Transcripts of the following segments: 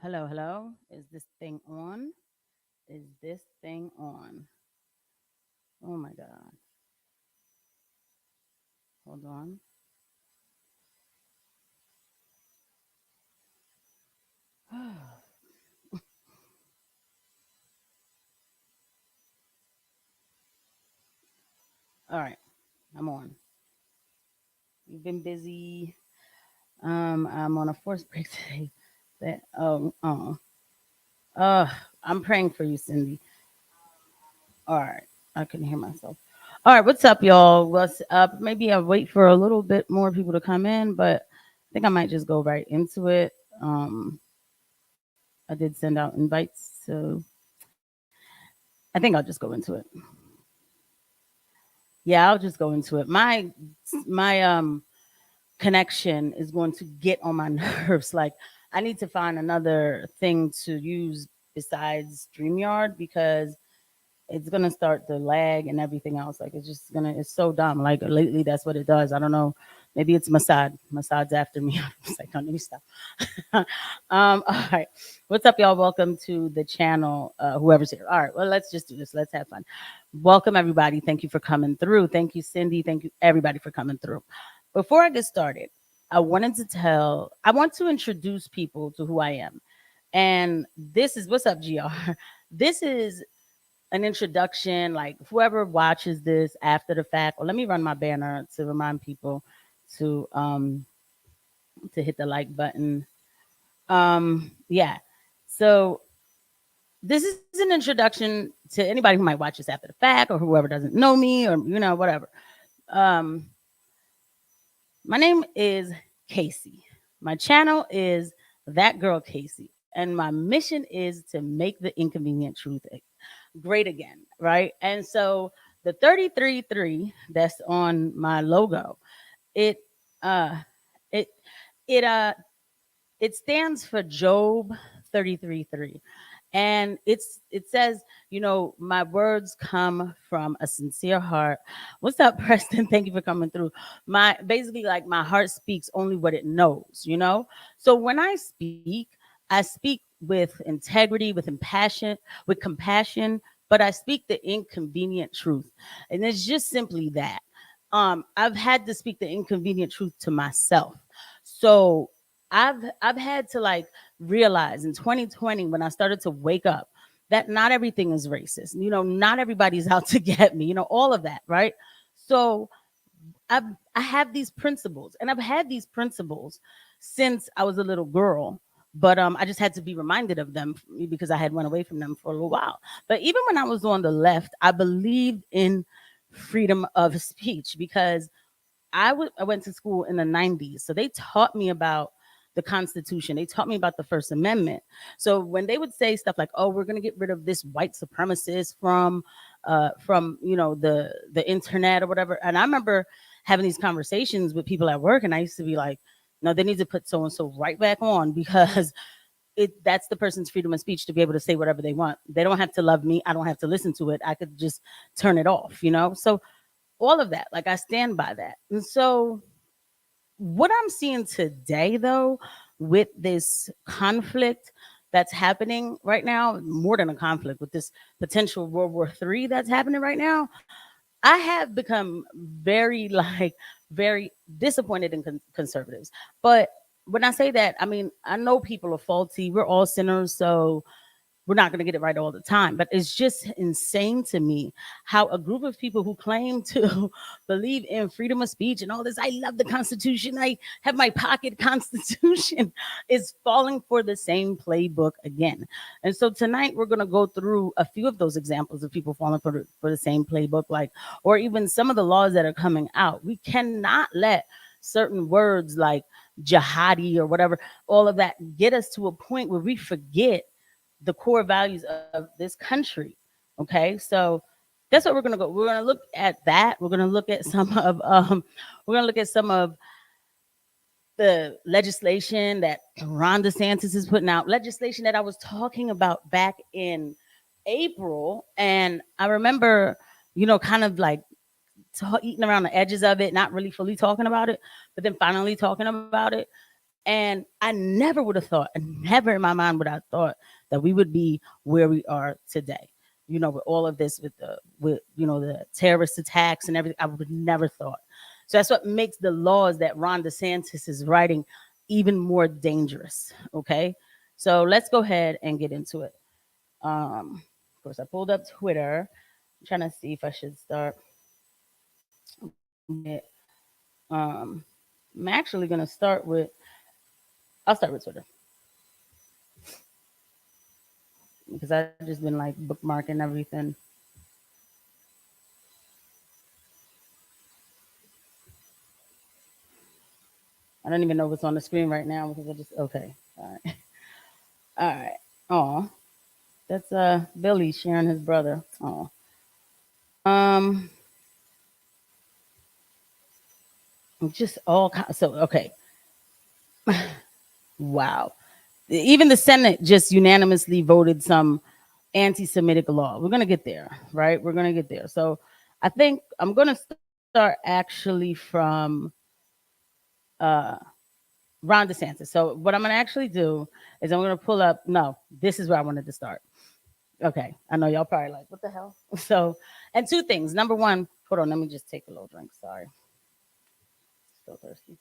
Hello, hello. Is this thing on? Is this thing on? Oh my God. Hold on. All right, I'm on. You've been busy. I'm on a forced break today. That uh, I'm praying for you, Cindy. All right, I couldn't hear myself. All right, what's up, y'all? What's up? Maybe I'll wait for a little bit more people to come in, but I think I might just go right into it. I did send out invites, so I think I'll just go into it. Yeah, I'll just go into it. My connection is going to get on my nerves. Like I need to find another thing to use besides StreamYard because it's gonna start to lag and everything else. Like it's so dumb. Like lately that's what it does. I don't know. Maybe it's Mossad. Mossad's after me. It's like, oh, let me stop. All right. What's up, y'all? Welcome to the channel. Whoever's here. All right. Well, let's just do this. Let's have fun. Welcome, everybody. Thank you for coming through. Thank you, Cindy. Thank you, everybody, for coming through. Before I get started, I want to introduce people to who I am. And this is what's up, GR. This is an introduction, like whoever watches this after the fact, or let me run my banner to remind people to um to hit the like button. Yeah. So this is an introduction to anybody who might watch this after the fact or whoever doesn't know me or whatever. Um my name is Casey. My channel is That Girl Casey. And my mission is to make the inconvenient truth great again, right? And so the 33-3 that's on my logo, it uh it it uh it stands for Job 33:3. And it says, my words come from a sincere heart. What's up, Preston? Thank you for coming through. My basically like my heart speaks only what it knows. So when I speak with integrity, with compassion, but I speak the inconvenient truth. And it's just simply that. I've had to speak the inconvenient truth to myself. So I've had to like realize in 2020 when I started to wake up that not everything is racist. Not everybody's out to get me. All of that, right? So I've I have these principles, and I've had these principles since I was a little girl. But I just had to be reminded of them because I had went away from them for a little while. But even when I was on the left, I believed in freedom of speech because I went to school in the 90s. So they taught me about the Constitution. They taught me about the First Amendment. So when they would say stuff like, "Oh, we're going to get rid of this white supremacist from the internet or whatever," and I remember having these conversations with people at work, and I used to be like, "No, they need to put so and so right back on because." That's the person's freedom of speech to be able to say whatever they want. They don't have to love me. I don't have to listen to it. I could just turn it off. So all of that, like I stand by that. And so what I'm seeing today though with this conflict that's happening right now, more than a conflict, with this potential World War III that's happening right now, I have become very like very disappointed in conservatives. But when I say that, I mean I know people are faulty. We're all sinners, so we're not going to get it right all the time. But it's just insane to me how a group of people who claim to believe in freedom of speech and all this, I love the Constitution, I have my pocket Constitution, is falling for the same playbook again. And so tonight we're going to go through a few of those examples of people falling for the same playbook, like, or even some of the laws that are coming out. We cannot let certain words like jihadi or whatever, all of that get us to a point where we forget the core values of this country. Okay, so that's what we're gonna go. We're gonna look at that. We're gonna look at some of the legislation that Ron DeSantis is putting out. Legislation that I was talking about back in April, and I remember, kind of like eating around the edges of it, not really fully talking about it, but then finally talking about it. And I never would have thought, and never in my mind would I thought that we would be where we are today. With all of this, with the terrorist attacks and everything, I would never thought. So that's what makes the laws that Ron DeSantis is writing even more dangerous. Okay, so let's go ahead and get into it. Of course, I pulled up Twitter. I'm trying to see if I should start with. I'm actually gonna start with. I'll start with Twitter because I've just been like bookmarking everything. I don't even know what's on the screen right now because I just okay. All right. All right. Oh, that's Billy sharing his brother. Oh. Um just all so okay. Wow. Even the Senate just unanimously voted some anti-Semitic law. We're gonna get there, right? We're gonna get there. So I think I'm gonna start actually from uh Ron DeSantis. So what I'm gonna actually do is I'm gonna pull up. No, this is where I wanted to start. Okay, I know y'all probably like, what the hell? So, and two things. Number one, hold on, let me just take a little drink. Sorry, still thirsty.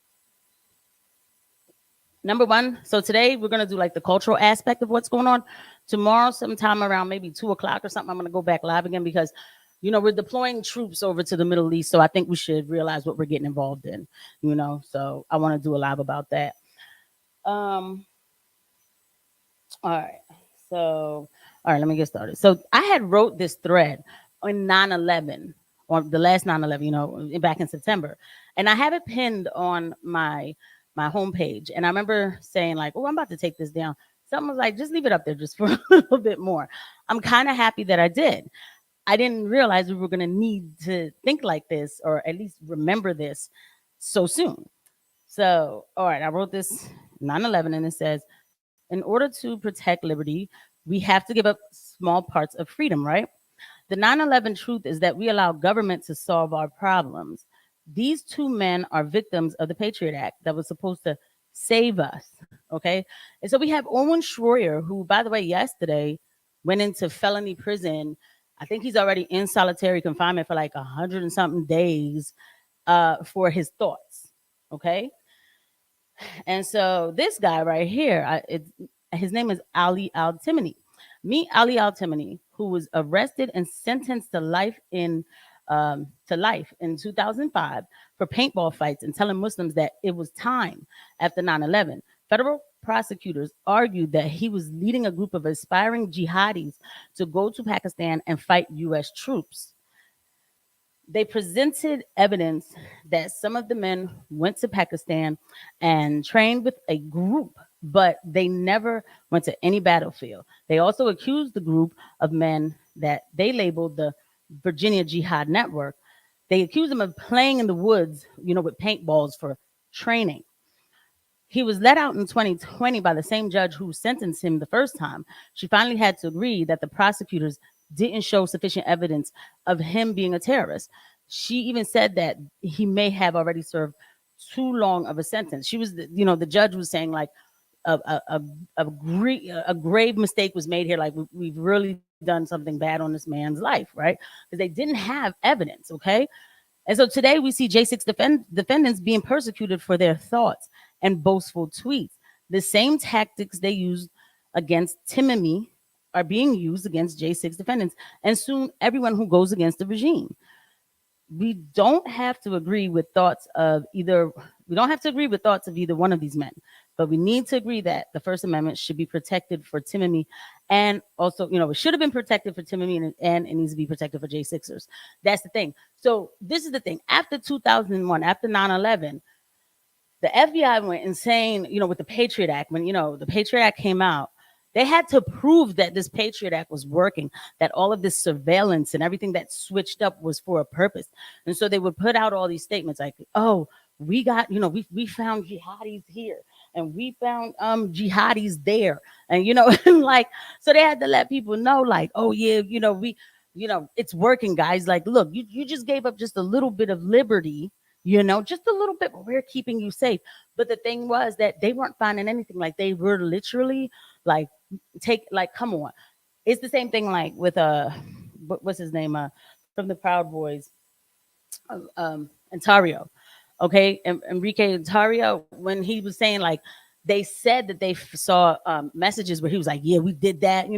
Number one, so today we're gonna do like the cultural aspect of what's going on. Tomorrow, sometime around maybe 2 o'clock or something, I'm gonna go back live again because we're deploying troops over to the Middle East. So I think we should realize what we're getting involved in, So I want to do a live about that. Um, all right. So, all right, let me get started. So I had wrote this thread on 9/11, on the last 9/11, back in September, and I have it pinned on my homepage. And I remember saying like, "Oh, I'm about to take this down." Someone was like, "Just leave it up there just for a little bit more." I'm kind of happy that I did. I didn't realize we were going to need to think like this, or at least remember this so soon. So, all right, I wrote this 9/11, and it says, in order to protect liberty, we have to give up small parts of freedom, right? The 9/11 truth is that we allow government to solve our problems. These two men are victims of the Patriot Act that was supposed to save us, okay? And so we have Owen Schroyer, who, by the way, yesterday went into felony prison. I think he's already in solitary confinement for like 100 and something days for his thoughts, okay? And so this guy right here, his name is Ali Al-Timani. Meet Ali Al-Timani, who was arrested and sentenced to life in 2005 for paintball fights and telling Muslims that it was time after 9/11. Federal prosecutors argued that he was leading a group of aspiring jihadis to go to Pakistan and fight U.S. troops. They presented evidence that some of the men went to Pakistan and trained with a group, but they never went to any battlefield. They also accused the group of men that they labeled the Virginia Jihad Network. They accused them of playing in the woods, with paintballs for training. He was let out in 2020 by the same judge who sentenced him the first time. She finally had to agree that the prosecutors didn't show sufficient evidence of him being a terrorist. She even said that he may have already served too long of a sentence. She was, the judge was saying like a grave mistake was made here. Like we've really done something bad on this man's life, right? Because they didn't have evidence, okay? And so today we see J6 defendants being persecuted for their thoughts and boastful tweets. The same tactics they used against Timothy are being used against J6 defendants and soon everyone who goes against the regime. We don't have to agree with thoughts of either one of these men, but we need to agree that the First Amendment should be protected for Timothy, and also, it should have been protected for Timothy, and it needs to be protected for J6ers. That's the thing. So this is the thing. After 2001, after 9/11, the FBI went insane, with the Patriot Act. When, the Patriot Act came out, they had to prove that this Patriot Act was working, that all of this surveillance and everything that switched up was for a purpose. And so they would put out all these statements like, oh, we got, we found jihadis here and we found jihadis there. And, and like, so they had to let people know like, oh yeah, it's working, guys. Like, look, you just gave up just a little bit of liberty, just a little bit, but we're keeping you safe. But the thing was that they weren't finding anything. Like they were literally like come on. It's the same thing like with what's his name from the Proud Boys, Ontario. Okay, Enrique Ontario, when he was saying like they said that they saw messages where he was like, yeah, we did that,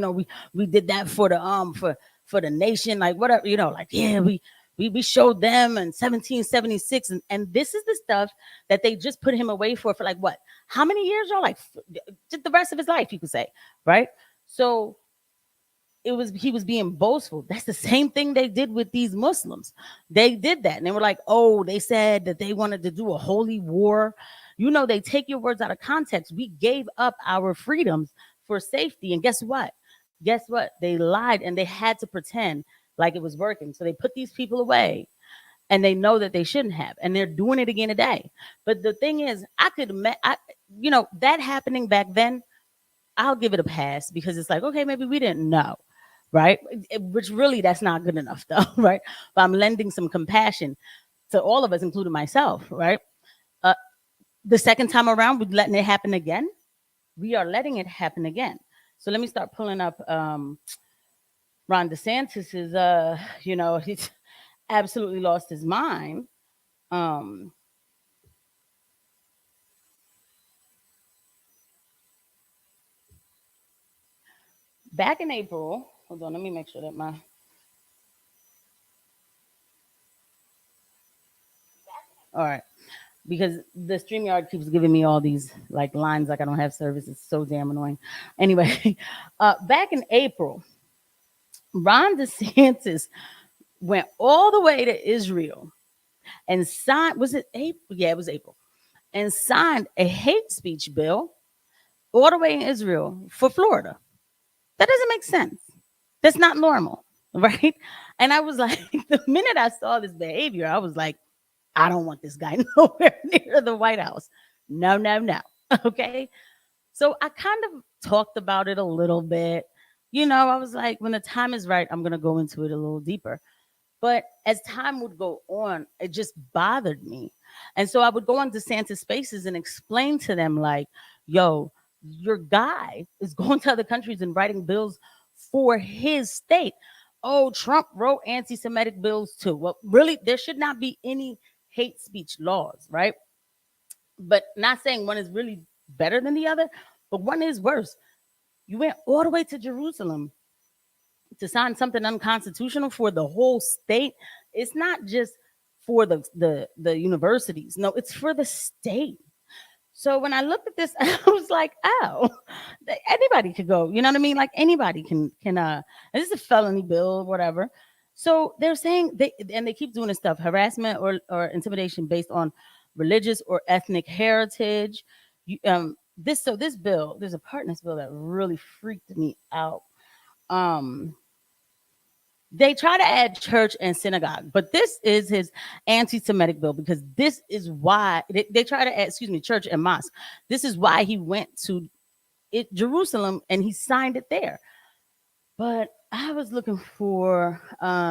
we did that for the nation, like whatever, like yeah, we showed them in 1776, and this is the stuff that they just put him away for like what? How many years, y'all? Like just the rest of his life, you could say, right? So he was being boastful. That's the same thing they did with these Muslims. They did that, and they were like, oh, they said that they wanted to do a holy war. They take your words out of context. We gave up our freedoms for safety, and guess what, they lied, and they had to pretend like it was working. So they put these people away, and they know that they shouldn't have, and they're doing it again today. But the thing is, that happening back then, I'll give it a pass, because it's like, okay, maybe we didn't know, right? Which really, that's not good enough, though, right? But I'm lending some compassion to all of us, including myself, right? Uh, the second time around, we're letting it happen again. We are letting it happen again. So let me start pulling up Ron DeSantis is, he's absolutely lost his mind. Um, Back in April, hold on, let me make sure that all right, because the StreamYard keeps giving me all these like lines like I don't have service. It's so damn annoying. Anyway, back in April, Ron DeSantis went all the way to Israel and signed, was it April? Yeah, it was April. And signed a hate speech bill all the way in Israel for Florida. That doesn't make sense. That's not normal, right? And I was like, the minute I saw this behavior, I was like, I don't want this guy nowhere near the White House. No, no, no. Okay. So I kind of talked about it a little bit. I was like, when the time is right, I'm going to go into it a little deeper. But as time would go on, it just bothered me. And so I would go on DeSantis spaces and explain to them, like, yo, your guy is going to other countries and writing bills for his state. Oh, Trump wrote anti Semitic bills too. Well, really, there should not be any hate speech laws, right? But not saying one is really better than the other, but one is worse. You went all the way to Jerusalem to sign something unconstitutional for the whole state. It's not just for the universities. No, it's for the state. So when I looked at this, I was like, oh, anybody could go. You know what I mean? Like anybody can this is a felony bill, whatever. So they're saying they keep doing this stuff, harassment or intimidation based on religious or ethnic heritage. This bill, there's a part in this bill that really freaked me out. Um, they try to add church and synagogue, but this is his anti-Semitic bill, because this is why they try to add, church and mosque. This is why he went to Jerusalem and he signed it there. But I was looking for look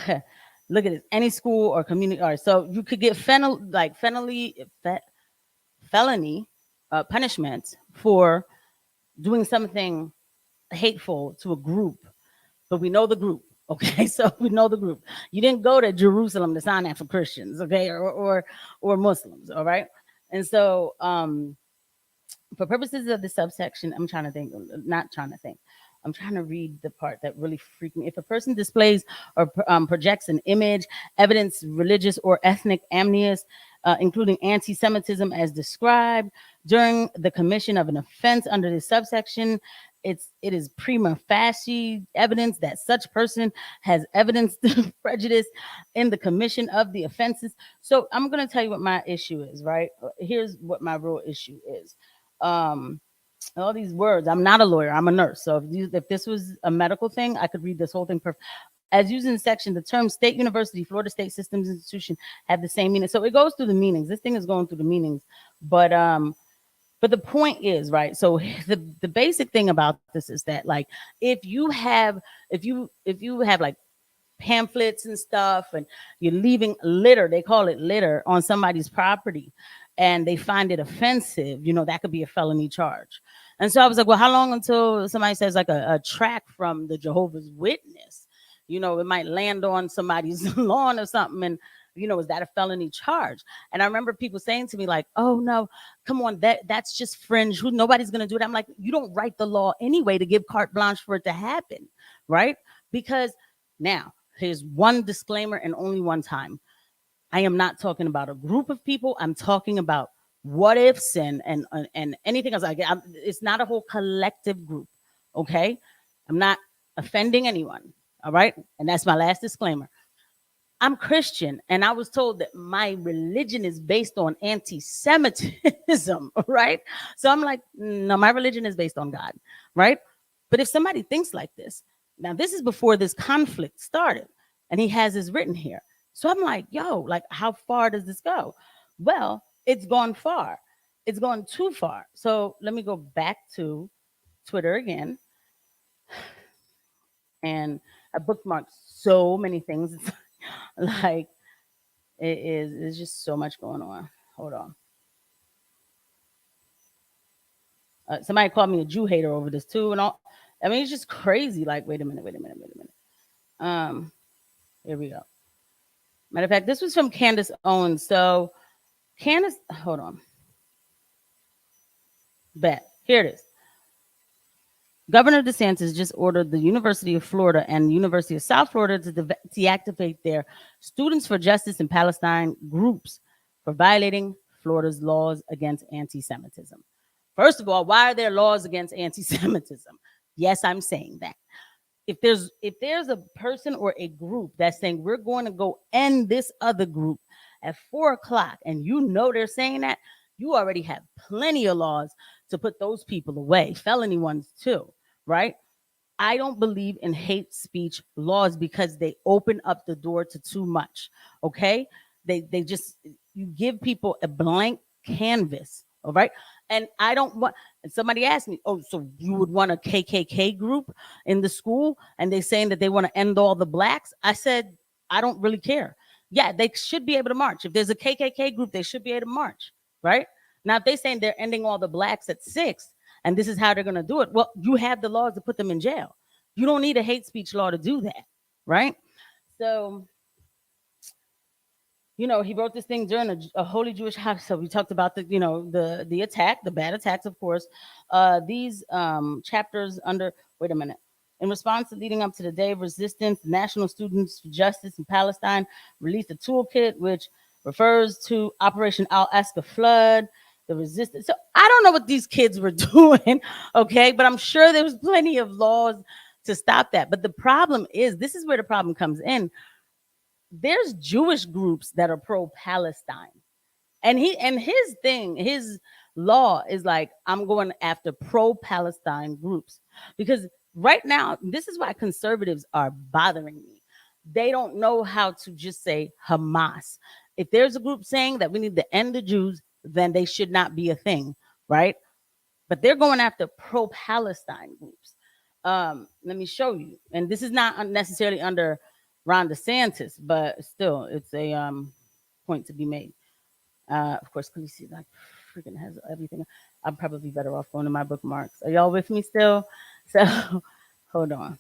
at this, any school or community. All right, so you could get felony punishment for doing something hateful to a group, but we know the group. Okay, so we know the group. You didn't go to Jerusalem to sign that for Christians, okay, or Muslims, all right. And so, for purposes of the subsection, I'm trying to think, not trying to think. I'm trying to read the part that really freaked me. If a person displays or projects an image, evidence, religious or ethnic animus, including anti-Semitism as described during the commission of an offense under this subsection, it is prima facie evidence that such person has evidence prejudice in the commission of the offenses. So I'm going to tell you what my issue is, right? Here's what my real issue is. All these words, I'm not a lawyer, I'm a nurse. So if this was a medical thing, I could read this whole thing as used in the section. The term state university, Florida State Systems Institution have the same meaning. So it goes through the meanings. This thing is going through the meanings. But the point is, right, so the basic thing about this is that, like, if you have like pamphlets and stuff, and you're leaving litter, they call it litter, on somebody's property, and they find it offensive, that could be a felony charge. And so I was like, well, how long until somebody says like a track from the Jehovah's Witness? It might land on somebody's lawn or something, and is that a felony charge? And I remember people saying to me like, oh no, come on, that's just fringe. Who Nobody's gonna do it. I'm like, you don't write the law anyway to give carte blanche for it to happen, right? Because now here's one disclaimer, and only one time. I am not talking about a group of people. I'm talking about what ifs and anything else. It's not a whole collective group. Okay, I'm not offending anyone. All right, and that's my last disclaimer. I'm Christian, and I was told that my religion is based on anti-Semitism, right? So I'm like, no, my religion is based on God, right? But if somebody thinks like this, now this is before this conflict started, and he has this written here. So I'm like, yo, like, how far does this go? Well, it's gone far. It's gone too far. So let me go back to Twitter again, and I bookmarked so many things. Like, it's just so much going on. Hold on. Somebody called me a Jew hater over this too, and all. I mean, it's just crazy. Like, wait a minute, wait a minute, wait a minute. Here we go. Matter of fact, this was from Candace Owens. So, Candace, hold on. Bet. Here it is. Governor DeSantis just ordered the University of Florida and University of South Florida to deactivate their Students for Justice in Palestine groups for violating Florida's laws against anti-Semitism. First of all, why are there laws against anti-Semitism? Yes, I'm saying that. If there's a person or a group that's saying we're going to go end this other group at 4:00, and they're saying that, you already have plenty of laws to put those people away, felony ones too, right? I don't believe in hate speech laws because they open up the door to too much. Okay, they just, you give people a blank canvas. All right, and I don't want. And somebody asked me, "Oh, so you would want a KKK group in the school?" And they saying that they want to end all the blacks. I said, I don't really care. Yeah, they should be able to march. If there's a KKK group, they should be able to march, right? Now, if they're saying they're ending all the blacks at 6, and this is how they're going to do it, well, you have the laws to put them in jail. You don't need a hate speech law to do that, right? So, he wrote this thing during a holy Jewish house. So we talked about the attack, the bad attacks, of course. These chapters under, wait a minute. In response to leading up to the Day of Resistance, the National Students for Justice in Palestine released a toolkit which refers to Operation Al Aqsa Flood, the resistance. So I don't know what these kids were doing, okay, but I'm sure there was plenty of laws to stop that. But the problem is, this is where the problem comes in. There's Jewish groups that are pro-Palestine. And his law is like, I'm going after pro-Palestine groups. Because right now, this is why conservatives are bothering me. They don't know how to just say Hamas. If there's a group saying that we need to end the Jews, then they should not be a thing, right? But they're going after pro-Palestine groups. Let me show you. And this is not necessarily under Ron DeSantis, but still, it's a point to be made. Of course, Khaleesi like freaking has everything. I'm probably better off going to my bookmarks. Are y'all with me still? So hold on.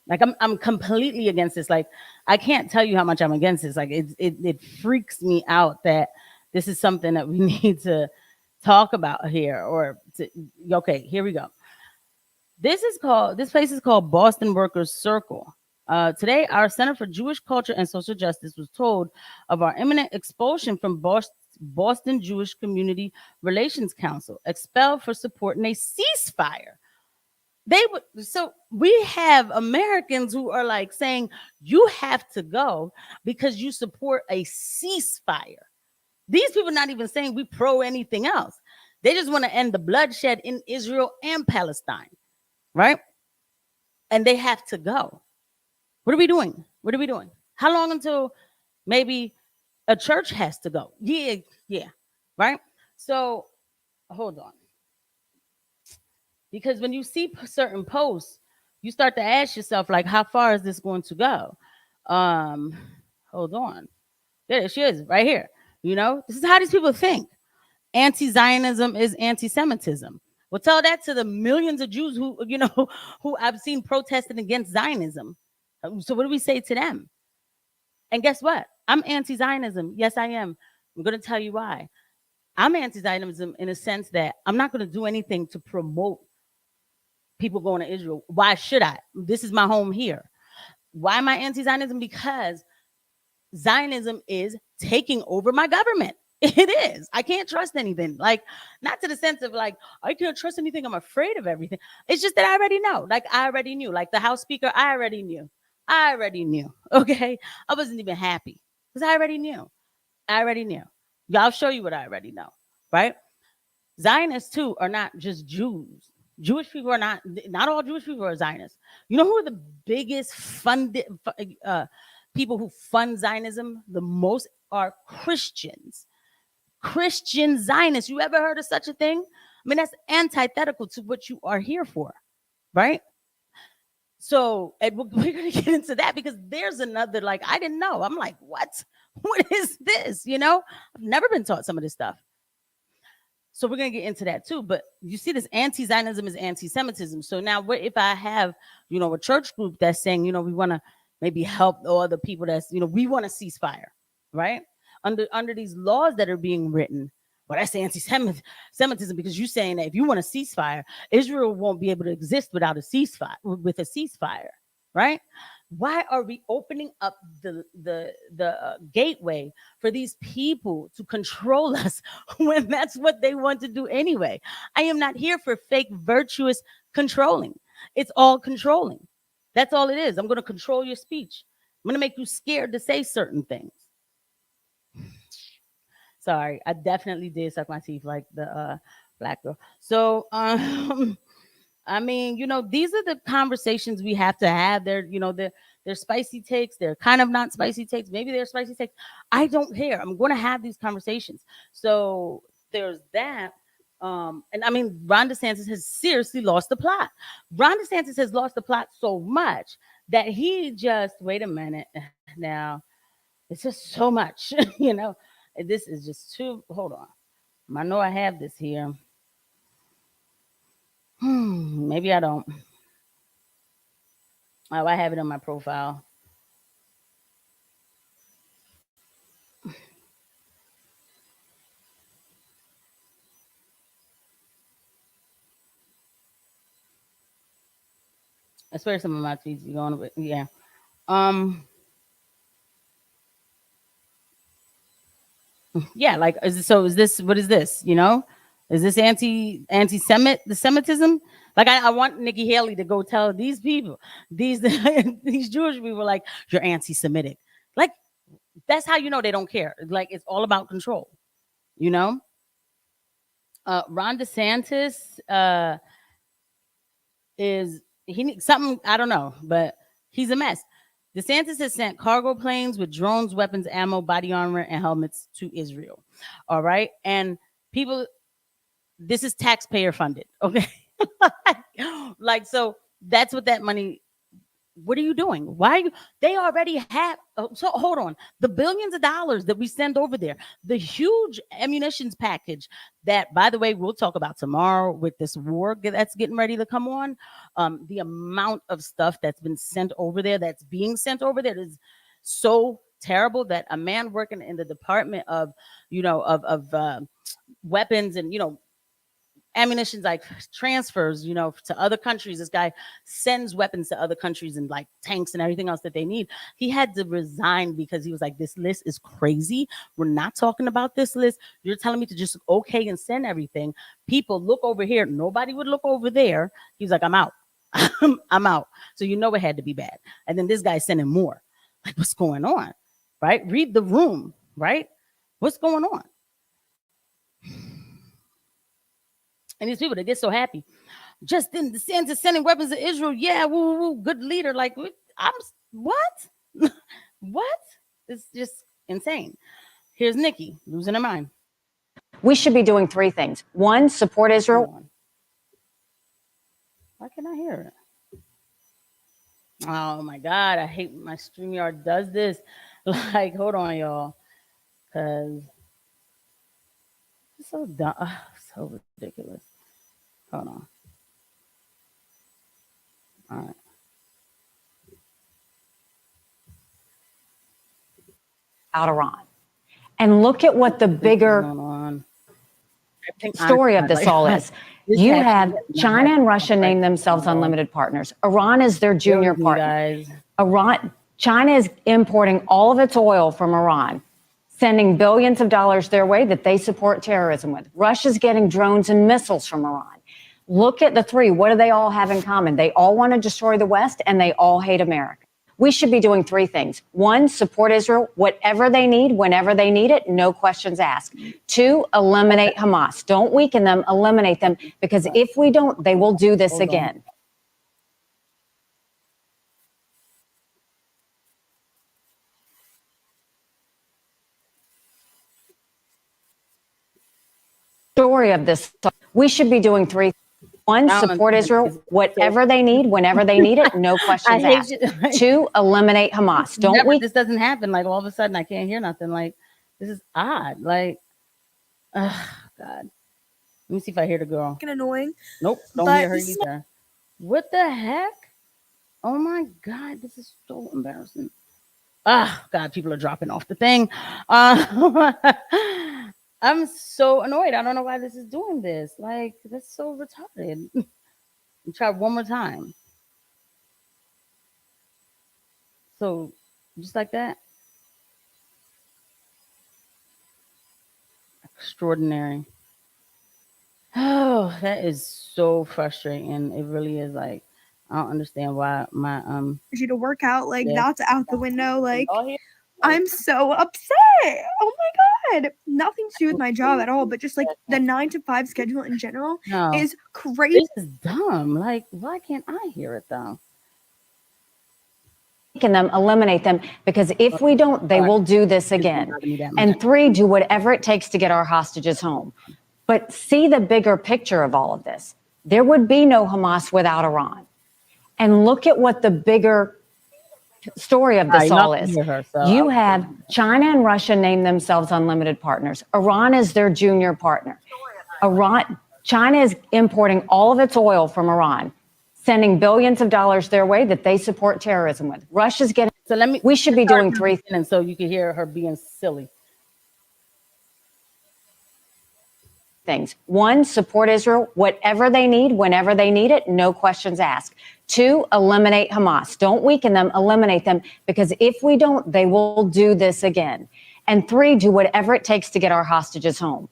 Like, I'm completely against this. Like, I can't tell you how much I'm against this. Like, it freaks me out that this is something that we need to talk about here. Okay, here we go. This place is called Boston Workers Circle. Today, our Center for Jewish Culture and Social Justice was told of our imminent expulsion from Boston Jewish Community Relations Council, expelled for supporting a ceasefire. So we have Americans who are like saying you have to go because you support a ceasefire. These people are not even saying we pro anything else. They just want to end the bloodshed in Israel and Palestine, right? And they have to go. What are we doing? What are we doing? How long until maybe a church has to go? Yeah, right? So hold on. Because when you see certain posts, you start to ask yourself, like, how far is this going to go? Um, hold on. There she is, right here. You know, this is how these people think. Anti-Zionism is anti-Semitism. Well, tell that to the millions of Jews who, you know, who I've seen protesting against Zionism. So what do we say to them? And guess what? I'm anti-Zionism. Yes, I am. I'm going to tell you why. I'm anti-Zionism in a sense that I'm not going to do anything to promote people going to Israel. Why should I? This is my home here. Why am I anti-Zionism? Because Zionism is taking over my government. It is. I can't trust anything. Like, not to the sense of like, I can't trust anything. I'm afraid of everything. It's just that I already know. Like, I already knew. Like, the House Speaker, I already knew. I already knew. Okay. I wasn't even happy because I already knew. I already knew. I'll show you what I already know. Right? Zionists, too, are not just Jews. Jewish people are not all Jewish people are Zionists. You know who are the biggest funded people who fund Zionism the most are Christians. Christian Zionists. You ever heard of such a thing? I mean, that's antithetical to what you are here for, right? So we're going to get into that because there's another, like, I didn't know. I'm like, what? What is this? You know, I've never been taught some of this stuff. So we're going to get into that too. But you see, this anti-Zionism is anti-Semitism. So now what if I have, you know, a church group that's saying, you know, we want to maybe help all the people that's, you know, we want a ceasefire, right? Under these laws that are being written. Well, that's anti-Semitism because you're saying that if you want a ceasefire, Israel won't be able to exist without a ceasefire, with a ceasefire, right? Why are we opening up the gateway for these people to control us when that's what they want to do anyway? I am not here for fake virtuous controlling. It's all controlling. That's all it is. I'm going to control your speech. I'm going to make you scared to say certain things. Sorry, I definitely did suck my teeth like the black girl. So I mean, you know, these are the conversations we have to have. They're spicy takes. They're kind of not spicy takes. Maybe they're spicy takes. I don't care. I'm going to have these conversations. So there's that. And I mean, Ron DeSantis has seriously lost the plot. Ron DeSantis has lost the plot so much that he just, wait a minute now. It's just so much, you know. This is just too. Hold on. I know I have this here. Maybe I don't. Oh, I have it on my profile. I swear some of my tweets are going, but yeah. Um, yeah, like is this what is this? You know, is this anti-Semitism? Like I want Nikki Haley to go tell these people, these these Jewish people, like you're anti-Semitic. Like that's how you know they don't care. Like it's all about control. You know, Ron DeSantis is he needs something I don't know, but he's a mess. DeSantis has sent cargo planes with drones, weapons, ammo, body armor, and helmets to Israel. All right. And people, this is taxpayer funded. Okay. Like, so that's what that money. What are you doing? Why are you? They already have. So hold on. The billions of dollars that we send over there, the huge ammunitions package that, by the way, we'll talk about tomorrow with this war that's getting ready to come on. The amount of stuff that's been sent over there, that's being sent over there, is so terrible that a man working in the department of, you know, of weapons and ammunitions like transfers, to other countries. This guy sends weapons to other countries and like tanks and everything else that they need. He had to resign because he was like, this list is crazy. We're not talking about this list. You're telling me to just okay and send everything. People look over here. Nobody would look over there. He's like, I'm out. I'm out. So it had to be bad. And then this guy's sending more. Like, what's going on? Right? Read the room, right? What's going on? And these people, they get so happy. Just in the sense of sending weapons to Israel. Yeah, woo, woo, good leader. Like, I'm what? What? It's just insane. Here's Nikki losing her mind. We should be doing three things. One, support Israel. Why can't I hear it? Oh my God, I hate when my StreamYard does this. Like, hold on, y'all, because it's so dumb, so ridiculous. Hold on. All right. Out Iran. And look at what the This is bigger going on. I think story honestly, of this like, all is. this You actually have hit my China heart. and Russia Like, named themselves oh my God. unlimited partners. Iran is their Bear junior with me, partner. guys. China is importing all of its oil from Iran, sending billions of dollars their way that they support terrorism with. Russia's getting drones and missiles from Iran. Look at the three. What do they all have in common? They all want to destroy the West and they all hate America. We should be doing three things. One, support Israel, whatever they need, whenever they need it, no questions asked. Two, eliminate Hamas. Don't weaken them, eliminate them, because if we don't, they will do this Hold on. again. Story of this, we should be doing three. One, I don't support understand. Israel, whatever they need, whenever they need it, no I questions hate asked. you. Two, eliminate Hamas. Don't Never. we? This doesn't happen. Like all of a sudden, I can't hear nothing. Like this is odd. Like, God. Let me see if I hear the girl. Annoying. Nope, don't But hear her this is either. What the heck? Oh my God, this is so embarrassing. Ah, God, people are dropping off the thing. I'm so annoyed. I don't know why this is doing this. Like, that's so retarded. Try one more time. So, just like that. Extraordinary. Oh, that is so frustrating. It really is. Like, I don't understand why my you to work out, like yeah. that's out the window. Like Y'all hear? I'm so upset. Oh my God. Nothing to do with my job at all, but just like the 9 to 5 schedule in general No, is crazy. this is dumb. Like, why can't I hear it though? Weaken them, eliminate them, because if we don't, they will do this again. And three, do whatever it takes to get our hostages home. But see the bigger picture of all of this. There would be no Hamas without Iran. And look at what the bigger story of this all is. You have China and Russia name themselves unlimited partners. Iran is their junior partner. China is importing all of its oil from Iran, sending billions of dollars their way that they support terrorism with. Russia's getting. So we should be doing three and so you can hear her being silly. things. One, support Israel, whatever they need, whenever they need it, no questions asked. Two, eliminate Hamas. Don't weaken them, eliminate them, because if we don't, they will do this again. And three, do whatever it takes to get our hostages home.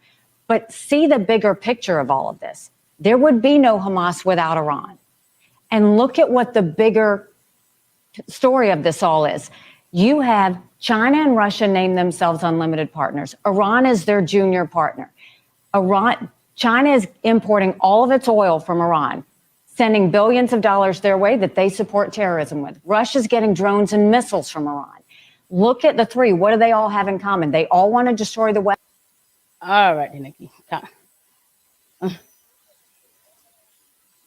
But see the bigger picture of all of this. There would be no Hamas without Iran. And look at what the bigger story of this all is. You have China and Russia name themselves unlimited partners. Iran is their junior partner. China is importing all of its oil from Iran, sending billions of dollars their way that they support terrorism with. Russia's getting drones and missiles from Iran. Look at the three. What do they all have in common? They all want to destroy the West. All right, Nikki.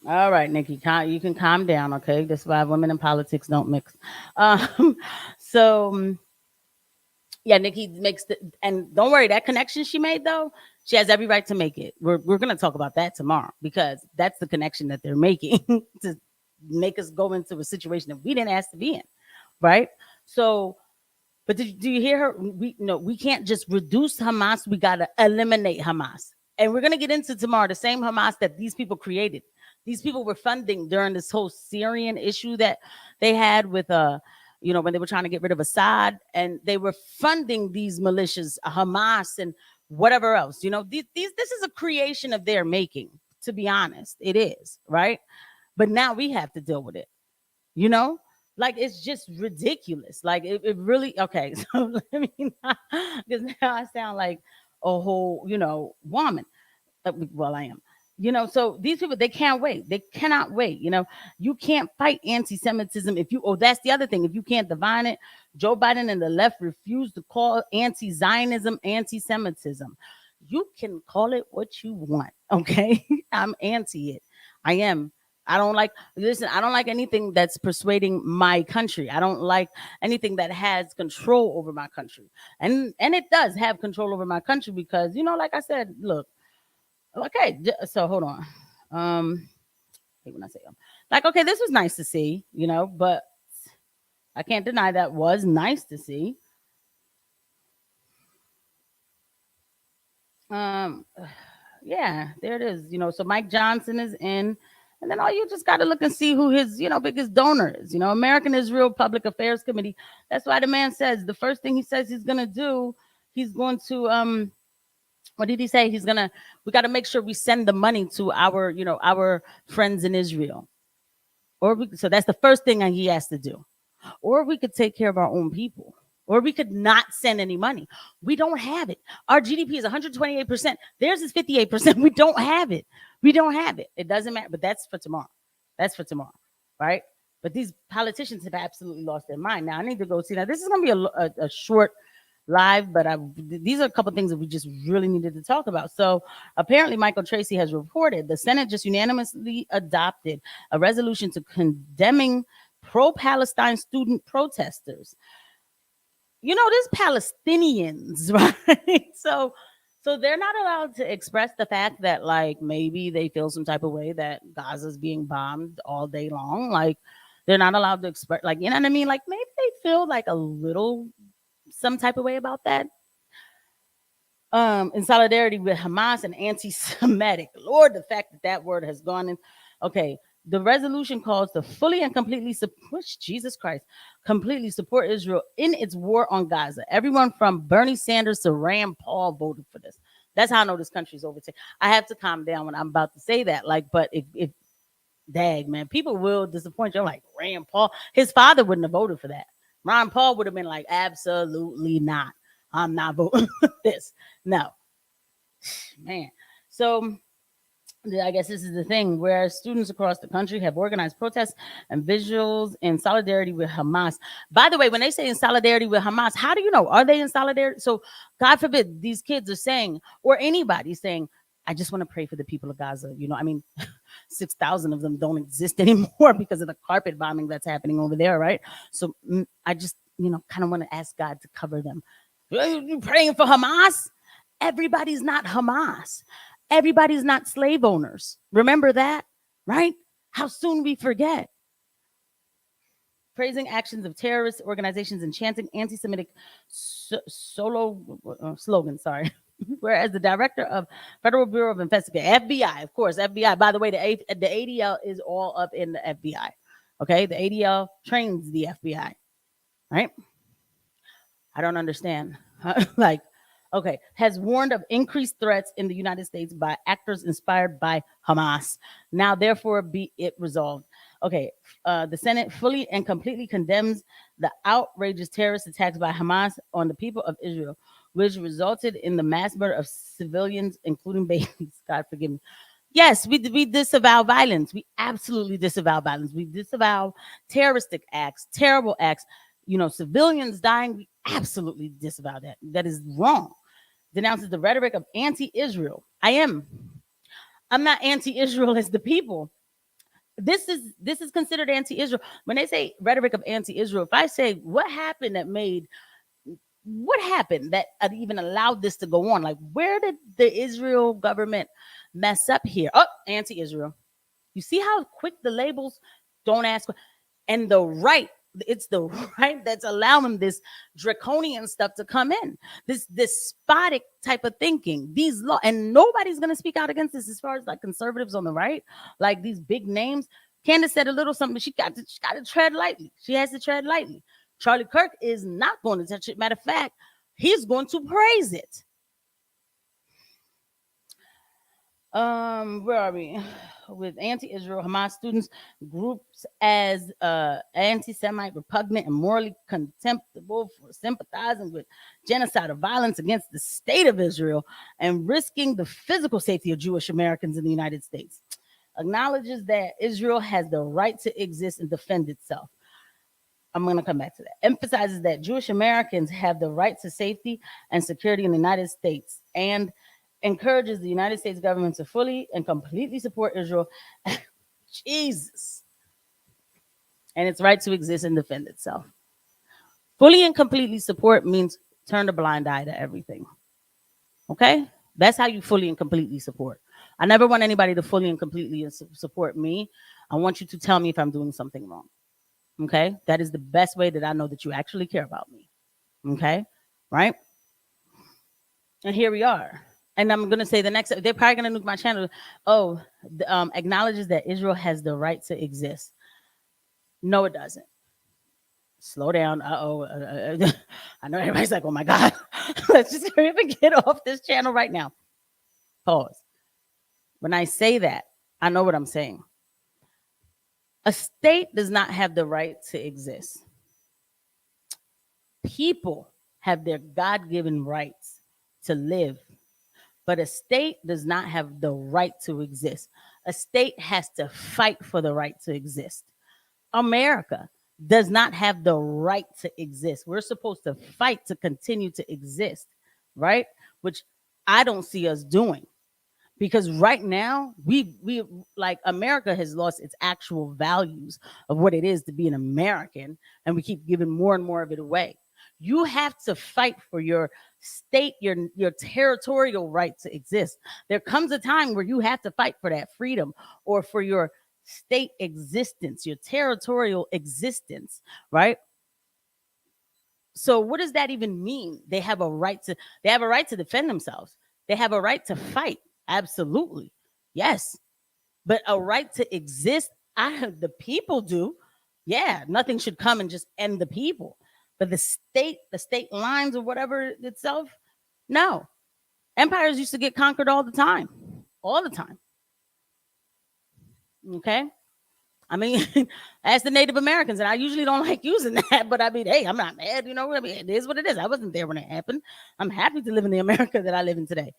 All right, Nikki, you can calm down, okay? That's why women in politics don't mix. So, yeah, Nikki makes and don't worry, that connection she made though, she has every right to make it. We're going to talk about that tomorrow because that's the connection that they're making to make us go into a situation that we didn't ask to be in, right? So, but do you hear her? We can't just reduce Hamas. We got to eliminate Hamas. And we're going to get into tomorrow the same Hamas that these people created. These people were funding during this whole Syrian issue that they had with when they were trying to get rid of Assad, and they were funding these militias, Hamas and whatever else. This is a creation of their making, to be honest. It is, right? But now we have to deal with it. Like it's just ridiculous. Like it really okay. So let me because now I sound like a whole, woman. Well, I am. So these people, they can't wait. They cannot wait. You can't fight anti-Semitism that's the other thing. If you can't define it, Joe Biden and the left refuse to call anti-Zionism anti-Semitism. You can call it what you want. Okay. I'm anti it. I am. I don't like, listen, I don't like anything that's persuading my country. I don't like anything that has control over my country. And it does have control over my country because, like I said, look, okay, so hold on. When I say like, okay, this was nice to see, but I can't deny that was nice to see. Um, yeah, there it is. So Mike Johnson is in, and then all you just got to look and see who his, biggest donor is. American Israel Public Affairs Committee. That's why the man says the first thing he says he's gonna do, he's going to what did he say? We got to make sure we send the money to our friends in Israel. So that's the first thing he has to do. Or we could take care of our own people. Or we could not send any money. We don't have it. Our GDP is 128%. Theirs is 58%. We don't have it. We don't have it. It doesn't matter. But that's for tomorrow. That's for tomorrow. Right? But these politicians have absolutely lost their mind. Now, I need to go see. Now, this is going to be a short live, but these are a couple things that we just really needed to talk about. So apparently Michael Tracy has reported the Senate just unanimously adopted a resolution to condemning pro-Palestine student protesters. There's Palestinians, right? So they're not allowed to express the fact that, like, maybe they feel some type of way that Gaza's being bombed all day long. Like, they're not allowed to express, like, you know what I mean? Like, maybe they feel like a little some type of way about that. In solidarity with Hamas and anti-Semitic. Lord, the fact that word has gone in. Okay. The resolution calls to fully and completely support Jesus Christ, completely support Israel in its war on Gaza. Everyone from Bernie Sanders to Rand Paul voted for this. That's how I know this country's overtaken. I have to calm down when I'm about to say that. Like, but if dag, man, people will disappoint you. I'm like, Rand Paul, his father wouldn't have voted for that. Ron Paul would have been like, absolutely not. I'm not voting for this. No, man. So I guess this is the thing where students across the country have organized protests and visuals in solidarity with Hamas. By the way, when they say in solidarity with Hamas, how do you know? Are they in solidarity? So God forbid these kids are saying, or anybody saying, I just want to pray for the people of Gaza. 6,000 of them don't exist anymore because of the carpet bombing that's happening over there, right? So I just, kind of want to ask God to cover them. You praying for Hamas? Everybody's not Hamas. Everybody's not slave owners. Remember that, right? How soon we forget. Praising actions of terrorist organizations and chanting anti-Semitic slogans, sorry. Whereas the director of Federal Bureau of Investigation, FBI, of course, FBI. By the way, the ADL is all up in the FBI. Okay, the ADL trains the FBI, right? I don't understand. Okay, has warned of increased threats in the United States by actors inspired by Hamas. Now, therefore, be it resolved. Okay, the Senate fully and completely condemns the outrageous terrorist attacks by Hamas on the people of Israel, which resulted in the mass murder of civilians, including babies. God forgive me. Yes, we disavow violence. We absolutely disavow violence. We disavow terroristic acts, terrible acts. Civilians dying. We absolutely disavow that. That is wrong. Denounces the rhetoric of anti-Israel. I'm not anti-Israel as the people. This is considered anti-Israel. When they say rhetoric of anti-Israel, if I say what happened that even allowed this to go on? Like, where did the Israel government mess up here? Oh, anti-Israel. You see how quick the labels, don't ask. And the right, it's the right that's allowing this draconian stuff to come in. This despotic type of thinking. These law, and nobody's gonna speak out against this as far as like conservatives on the right, like these big names. Candace said a little something. She got to tread lightly. She has to tread lightly. Charlie Kirk is not going to touch it. Matter of fact, he's going to praise it. Where are we? With anti-Israel Hamas students groups as anti-Semite, repugnant, and morally contemptible for sympathizing with genocidal violence against the state of Israel and risking the physical safety of Jewish Americans in the United States. Acknowledges that Israel has the right to exist and defend itself. I'm going to come back to that. Emphasizes that Jewish Americans have the right to safety and security in the United States, and encourages the United States government to fully and completely support Israel. Jesus. And its right to exist and defend itself. Fully and completely support means turn a blind eye to everything. Okay? That's how you fully and completely support. I never want anybody to fully and completely support me. I want you to tell me if I'm doing something wrong. Okay? That is the best way that I know that you actually care about me. Okay? Right? And here we are. And I'm going to say the next, they're probably going to nuke my channel. Oh, acknowledges that Israel has the right to exist. No, it doesn't. Slow down. I know everybody's like, oh my God, let's just hurry up and get off this channel right now. Pause. When I say that, I know what I'm saying. A state does not have the right to exist. People have their God-given rights to live, but a state does not have the right to exist. A state has to fight for the right to exist. America does not have the right to exist. We're supposed to fight to continue to exist, right? Which I don't see us doing, because right now we like America has lost its actual values of what it is to be an American, and we keep giving more and more of it away. You have to fight for your state, your territorial right to exist. There comes a time where you have to fight for that freedom, or for your state existence, your territorial existence, right? So what does that even mean? They have a right to defend themselves. They have a right to fight. Absolutely. Yes. But a right to exist, the people do. Yeah, nothing should come and just end the people. But the state lines or whatever itself, no. Empires used to get conquered all the time. All the time. Okay. I mean, as the Native Americans, and I usually don't like using that, but I mean, hey, I'm not mad. You know, I mean, it is what it is. I wasn't there when it happened. I'm happy to live in the America that I live in today.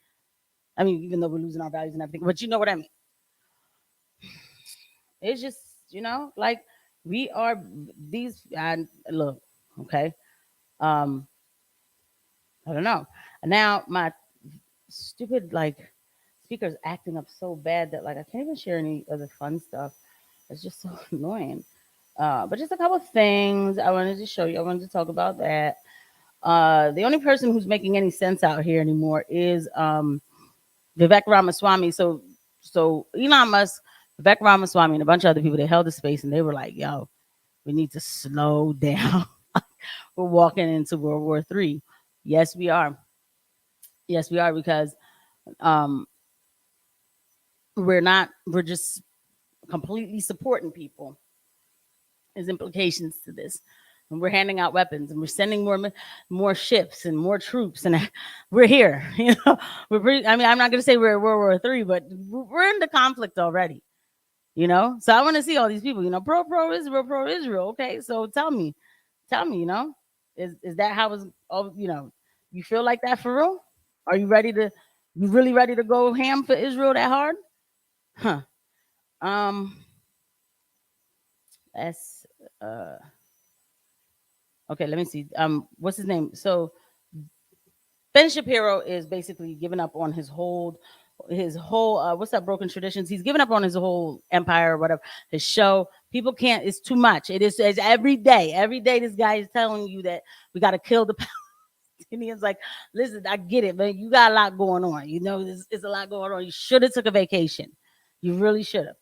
I mean, even though we're losing our values and everything, but you know what I mean. It's just, like we are these. And look, okay. I don't know. Now my stupid speaker's acting up so bad that I can't even share any other fun stuff. It's just so annoying. But just a couple of things I wanted to show you. I wanted to talk about that. The only person who's making any sense out here anymore is Vivek Ramaswamy. So Elon Musk, Vivek Ramaswamy, and a bunch of other people, they held the space and they were like, yo, we need to slow down. We're walking into World War III. Yes, we are. Yes, we are, because we're just completely supporting people. There's implications to this. And we're handing out weapons, and we're sending more ships and more troops, and we're here. I'm not going to say we're at World War III, but we're in the conflict already. So I want to see all these people, pro Israel. Okay, so tell me, is that how it's? You feel like that for real? Are you really ready to go ham for Israel that hard? Huh. That's okay, let me see. What's his name? So Ben Shapiro is basically giving up on his whole what's that, Broken Traditions? He's given up on his whole empire or whatever, his show. People can't, it's too much. It's every day this guy is telling you that we got to kill the Palestinians. Like, listen, I get it, but you got a lot going on. There's a lot going on. You should have took a vacation. You really should have.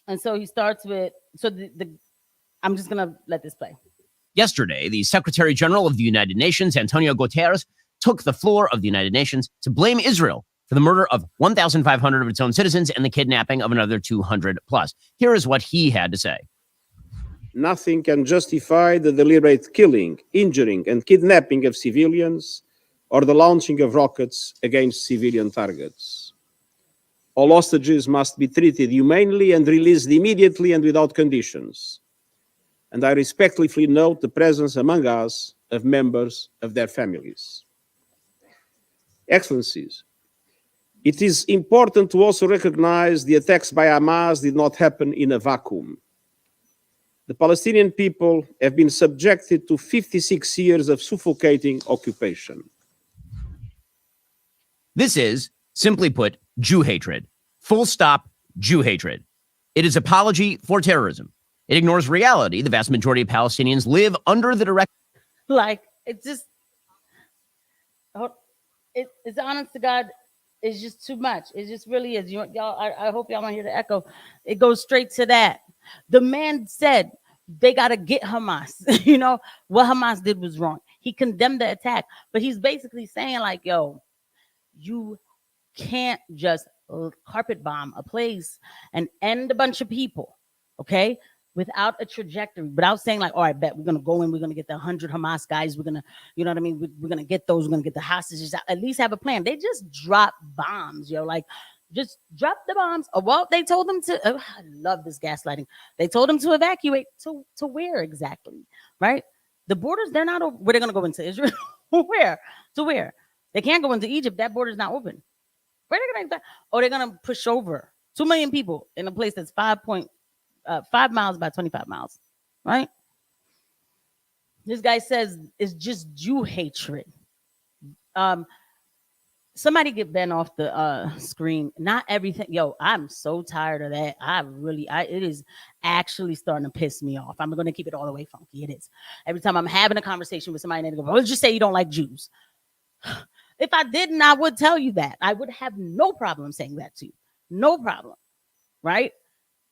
And so he starts with, I'm just going to let this play. Yesterday, the Secretary General of the United Nations, Antonio Guterres, took the floor of the United Nations to blame Israel for the murder of 1,500 of its own citizens and the kidnapping of another 200 plus. Here is what he had to say. Nothing can justify the deliberate killing, injuring, and kidnapping of civilians or the launching of rockets against civilian targets. All hostages must be treated humanely and released immediately and without conditions. And I respectfully note the presence among us of members of their families. Excellencies, it is important to also recognize the attacks by Hamas did not happen in a vacuum. The Palestinian people have been subjected to 56 years of suffocating occupation. This is, simply put, Jew hatred. Full stop, Jew hatred. It is apology for terrorism. It ignores reality. The vast majority of Palestinians live under the direct. Like, it's just, it's honest to God, it's just too much. It just really is. Y'all, I hope y'all want to hear the echo. It goes straight to that. The man said they got to get Hamas. You know, what Hamas did was wrong. He condemned the attack, but he's basically saying, like, yo, you can't just carpet bomb a place and end a bunch of people, okay, without a trajectory, without saying, like, all right, bet we're going to go in, we're going to get the 100 Hamas guys, we're going to, you know what I mean, we're going to get those, we're going to get the hostages, at least have a plan. They just drop bombs, yo, like, just drop the bombs. Well, they told them to, I love this gaslighting. They told them to evacuate to where exactly, right? The borders, they're not open. Where they're going to go into Israel? Where? To where? They can't go into Egypt. That border's not open. Where are they going to? Oh, they're going to push over 2 million people in a place that's 5 miles by 25 miles, right? This guy says it's just Jew hatred. Somebody get Ben off the screen. Not everything. Yo, I'm so tired of that. It is actually starting to piss me off. I'm going to keep it all the way funky. It is. Every time I'm having a conversation with somebody, they go, well, just say you don't like Jews. If I didn't, I would tell you that. I would have no problem saying that to you. No problem. Right?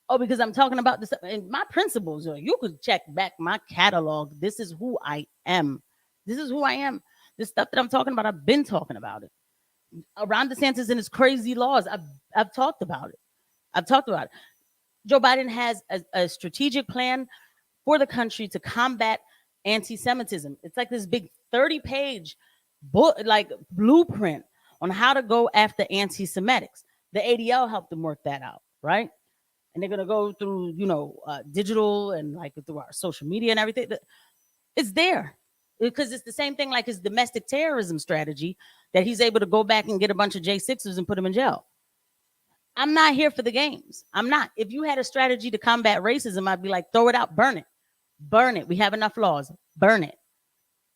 Oh, because I'm talking about this and my principles. You could check back my catalog. This is who I am. This is who I am. This stuff that I'm talking about, I've been talking about it. Ron DeSantis and his crazy laws, I've talked about it. I've talked about it. Joe Biden has a strategic plan for the country to combat anti-Semitism. It's like this big 30-page book, like blueprint on how to go after anti-Semitics. The ADL helped them work that out, right? And they're gonna go through, digital and like through our social media and everything. It's there because it's the same thing like his domestic terrorism strategy that he's able to go back and get a bunch of J6s and put them in jail. I'm not here for the games. I'm not. If you had a strategy to combat racism, I'd be like, throw it out, burn it. Burn it. We have enough laws. Burn it.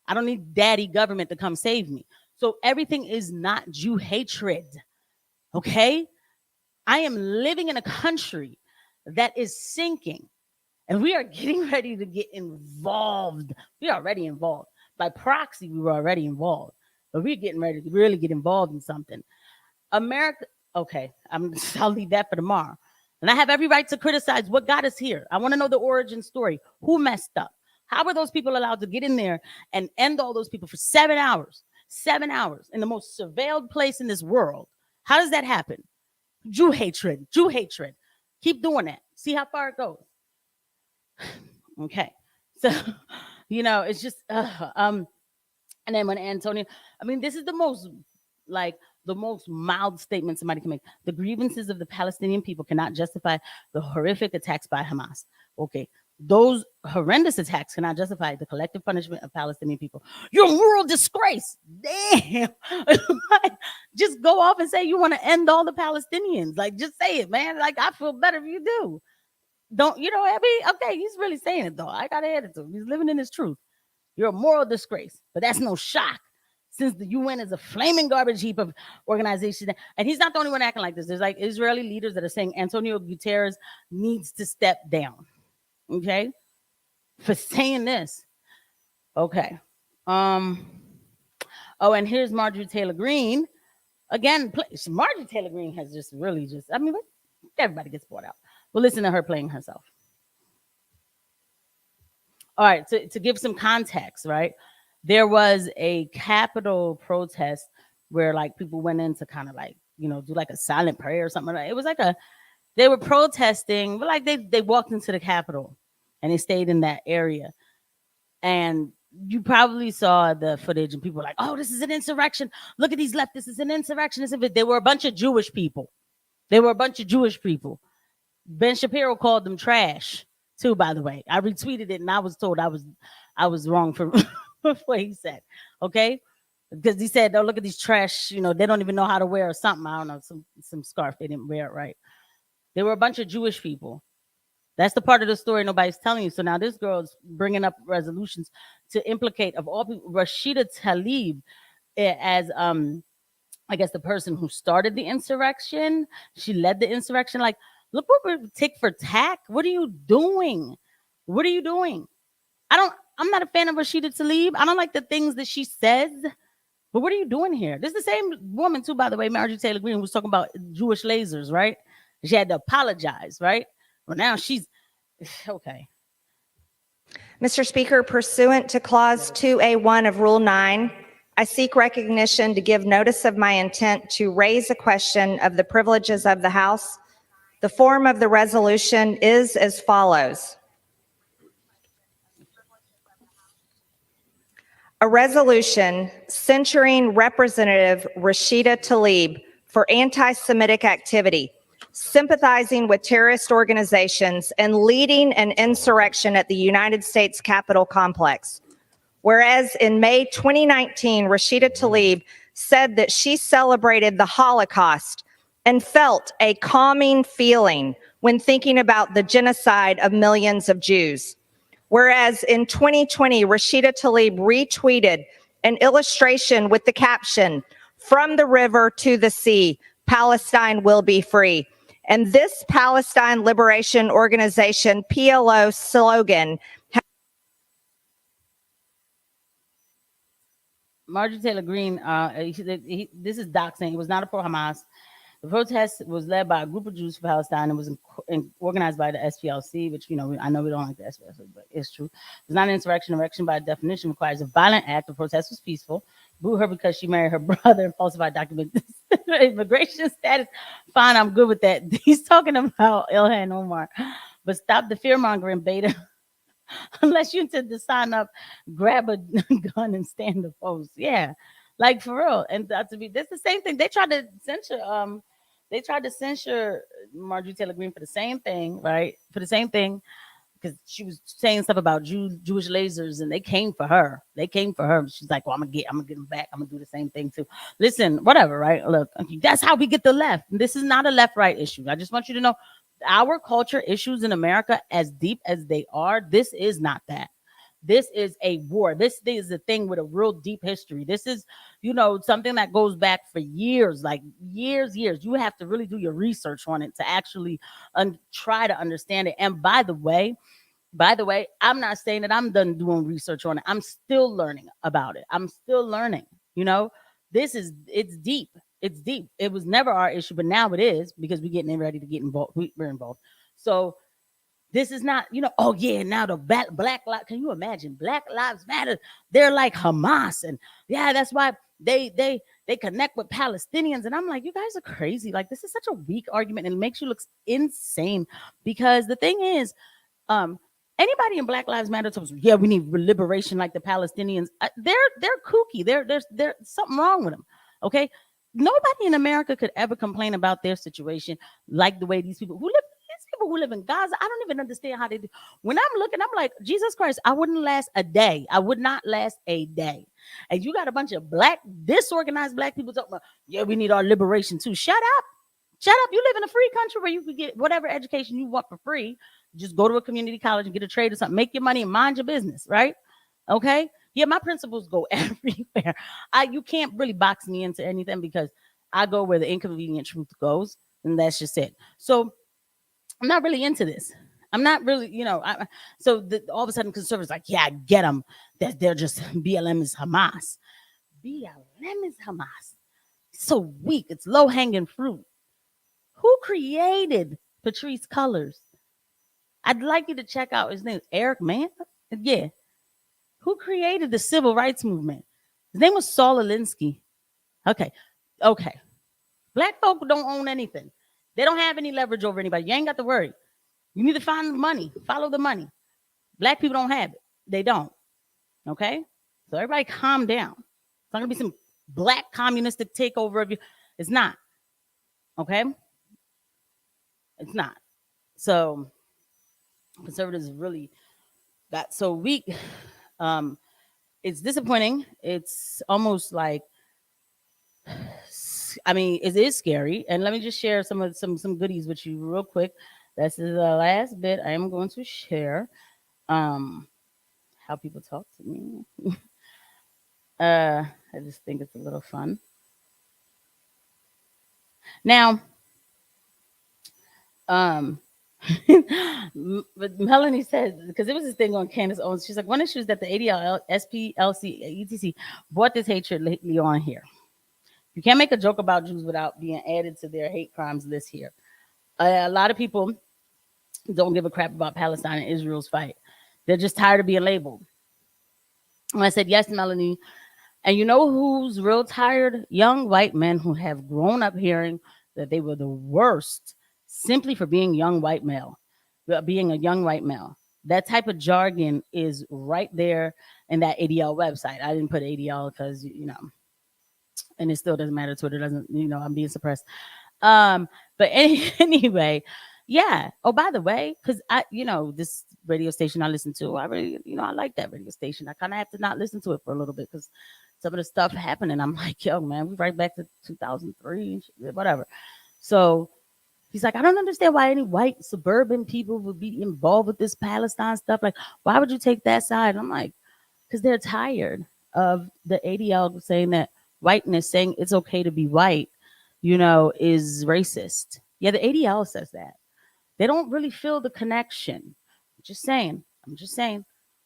I don't need daddy government to come save me. So everything is not Jew hatred. Okay? I am living in a country that is sinking. And we are getting ready to get involved. We are already involved. By proxy, we were already involved. But we're getting ready to really get involved in something. America, okay, I'll leave that for tomorrow. And I have every right to criticize what got us here. I want to know the origin story. Who messed up? How were those people allowed to get in there and end all those people for 7 hours? 7 hours in the most surveilled place in this world. How does that happen? Jew hatred. Jew hatred. Keep doing that. See how far it goes. Okay. So, it's just, and then when Antonio, this is the most mild statement somebody can make. The grievances of the Palestinian people cannot justify the horrific attacks by Hamas. Okay. Those horrendous attacks cannot justify the collective punishment of Palestinian people. You're a moral disgrace. Damn. Just go off and say you want to end all the Palestinians. Like, just say it, man. Like, I feel better if you do. Don't, okay, he's really saying it, though. I got to add it to him. He's living in his truth. You're a moral disgrace. But that's no shock, since the UN is a flaming garbage heap of organizations. And he's not the only one acting like this. There's like Israeli leaders that are saying Antonio Guterres needs to step down. Okay, for saying this. Okay. Oh, and here's Marjorie Taylor Greene again. Marjorie Taylor Greene has just really everybody gets bought out. Well, listen to her playing herself. All right, to give some context, right? There was a Capitol protest where like people went in to kind of like do like a silent prayer or something. It was like they were protesting, but like they walked into the Capitol and they stayed in that area. And you probably saw the footage and people were like, oh, this is an insurrection. Look at these leftists. This is an insurrection. They were a bunch of Jewish people. Ben Shapiro called them trash too, by the way. I retweeted it and I was told I was wrong for what he said. Okay. Because he said, oh, look at these trash, they don't even know how to wear something. I don't know, some scarf. They didn't wear it right. They were a bunch of Jewish people. That's the part of the story nobody's telling you. So now this girl's bringing up resolutions to implicate, of all people, Rashida Tlaib as, I guess, the person who started the insurrection. She led the insurrection. Like, Look what we're tick for tack. What are you doing? What are you doing? I'm not a fan of Rashida Tlaib. I don't like the things that she says. But what are you doing here? This is the same woman, too, by the way, Marjorie Taylor Greene, was talking about Jewish lasers, right? She had to apologize, right? Well, now she's okay. Mr. Speaker, pursuant to Clause 2A1 of Rule 9, I seek recognition to give notice of my intent to raise a question of the privileges of the House. The form of the resolution is as follows. A resolution censuring Representative Rashida Tlaib for anti-Semitic activity, sympathizing with terrorist organizations, and leading an insurrection at the United States Capitol complex. Whereas in May 2019, Rashida Tlaib said that she celebrated the Holocaust and felt a calming feeling when thinking about the genocide of millions of Jews. Whereas in 2020, Rashida Tlaib retweeted an illustration with the caption, "From the river to the sea, Palestine will be free." And this Palestine Liberation Organization, PLO slogan. Marjorie Taylor Greene, this is doxing. It was not a pro-Hamas. The protest was led by a group of Jews for Palestine and was organized by the SPLC, which, I know we don't like the SPLC, but it's true. It was not an insurrection. Insurrection, by definition, requires a violent act. The protest was peaceful. Boo her because she married her brother and falsified documents. Immigration status, fine, I'm good with that. He's talking about Ilhan Omar. But stop the fear-mongering, beta. Unless you intend to sign up, grab a gun and stand opposed. Yeah, like for real. And that's the same thing. They tried to censure Marjorie Taylor Greene for the same thing, right? For the same thing, because she was saying stuff about Jewish lasers, and they came for her. She's like, well, I'm gonna get them back. I'm gonna do the same thing too. Listen, whatever, right? Look, that's how we get the left. This is not a left-right issue. I just want you to know, our culture issues in America, as deep as they are, this is not that. This is a war. This is a thing with a real deep history. This is, something that goes back for years, like years. You have to really do your research on it to actually try to understand it. And by the way, I'm not saying that I'm done doing research on it. I'm still learning about it. I'm still learning. It's deep. It's deep. It was never our issue, but now it is, because we're getting ready to get involved. We're involved. So this is not, oh yeah, now the Black Lives, can you imagine? Black Lives Matter. They're like Hamas. And yeah, that's why they connect with Palestinians. And I'm like, you guys are crazy. Like, this is such a weak argument, and it makes you look insane, because the thing is, anybody in Black Lives Matter talks, yeah, we need liberation like the Palestinians. They're kooky. There's something wrong with them. Okay. Nobody in America could ever complain about their situation like the way these people who live in Gaza. I don't even understand how they do. When I'm looking, I'm like, Jesus Christ, I wouldn't last a day. I would not last a day. And you got a bunch of disorganized black people talking about, yeah, we need our liberation too. Shut up. You live in a free country where you can get whatever education you want for free. Just go to a community college and get a trade or something. Make your money and mind your business, right? Okay. Yeah, my principles go everywhere. You can't really box me into anything, because I go where the inconvenient truth goes, and that's just it. So I'm not really into this. I'm not really, all of a sudden conservatives like, yeah, I get them, that they're just BLM is Hamas. BLM is Hamas. It's so weak. It's low hanging fruit. Who created Patrisse Cullors? I'd like you to check out his name, Eric Mann. Yeah. Who created the civil rights movement? His name was Saul Alinsky. Okay. Black folk don't own anything. They don't have any leverage over anybody. You ain't got to worry. You need to find the money. Follow the money. Black people don't have it. They don't. Okay? So everybody calm down. It's not going to be some black communistic takeover of you. It's not. Okay? It's not. So conservatives really got so weak. It's disappointing. It's almost like, it is scary. And let me just share some goodies with you real quick. This is the last bit I am going to share. How people talk to me. I just think it's a little fun. Now, Um, but Melanie said, because it was this thing on Candace Owens, she's like, one issue is that the ADL, SPLC, ETC brought this hatred lately on here. You can't make a joke about Jews without being added to their hate crimes list here. A lot of people don't give a crap about Palestine and Israel's fight. They're just tired of being labeled. And I said, yes, Melanie. And you know who's real tired? Young white men who have grown up hearing that they were the worst simply for being young white male, being a young white male. That type of jargon is right there in that ADL website. I didn't put ADL because, you know, and it still doesn't matter. Twitter doesn't, you know, I'm being suppressed. But anyway, yeah. Oh, by the way, because I, you know, this radio station I listen to, I really, you know, I like that radio station. I kind of have to not listen to it for a little bit because some of the stuff happening. I'm like, yo, man, we right back to 2003, whatever. So he's like, I don't understand why any white suburban people would be involved with this Palestine stuff. Like, why would you take that side? I'm like, because they're tired of the ADL saying that whiteness, saying it's okay to be white, you know, is racist. Yeah, the ADL says that. They don't really feel the connection. I'm just saying,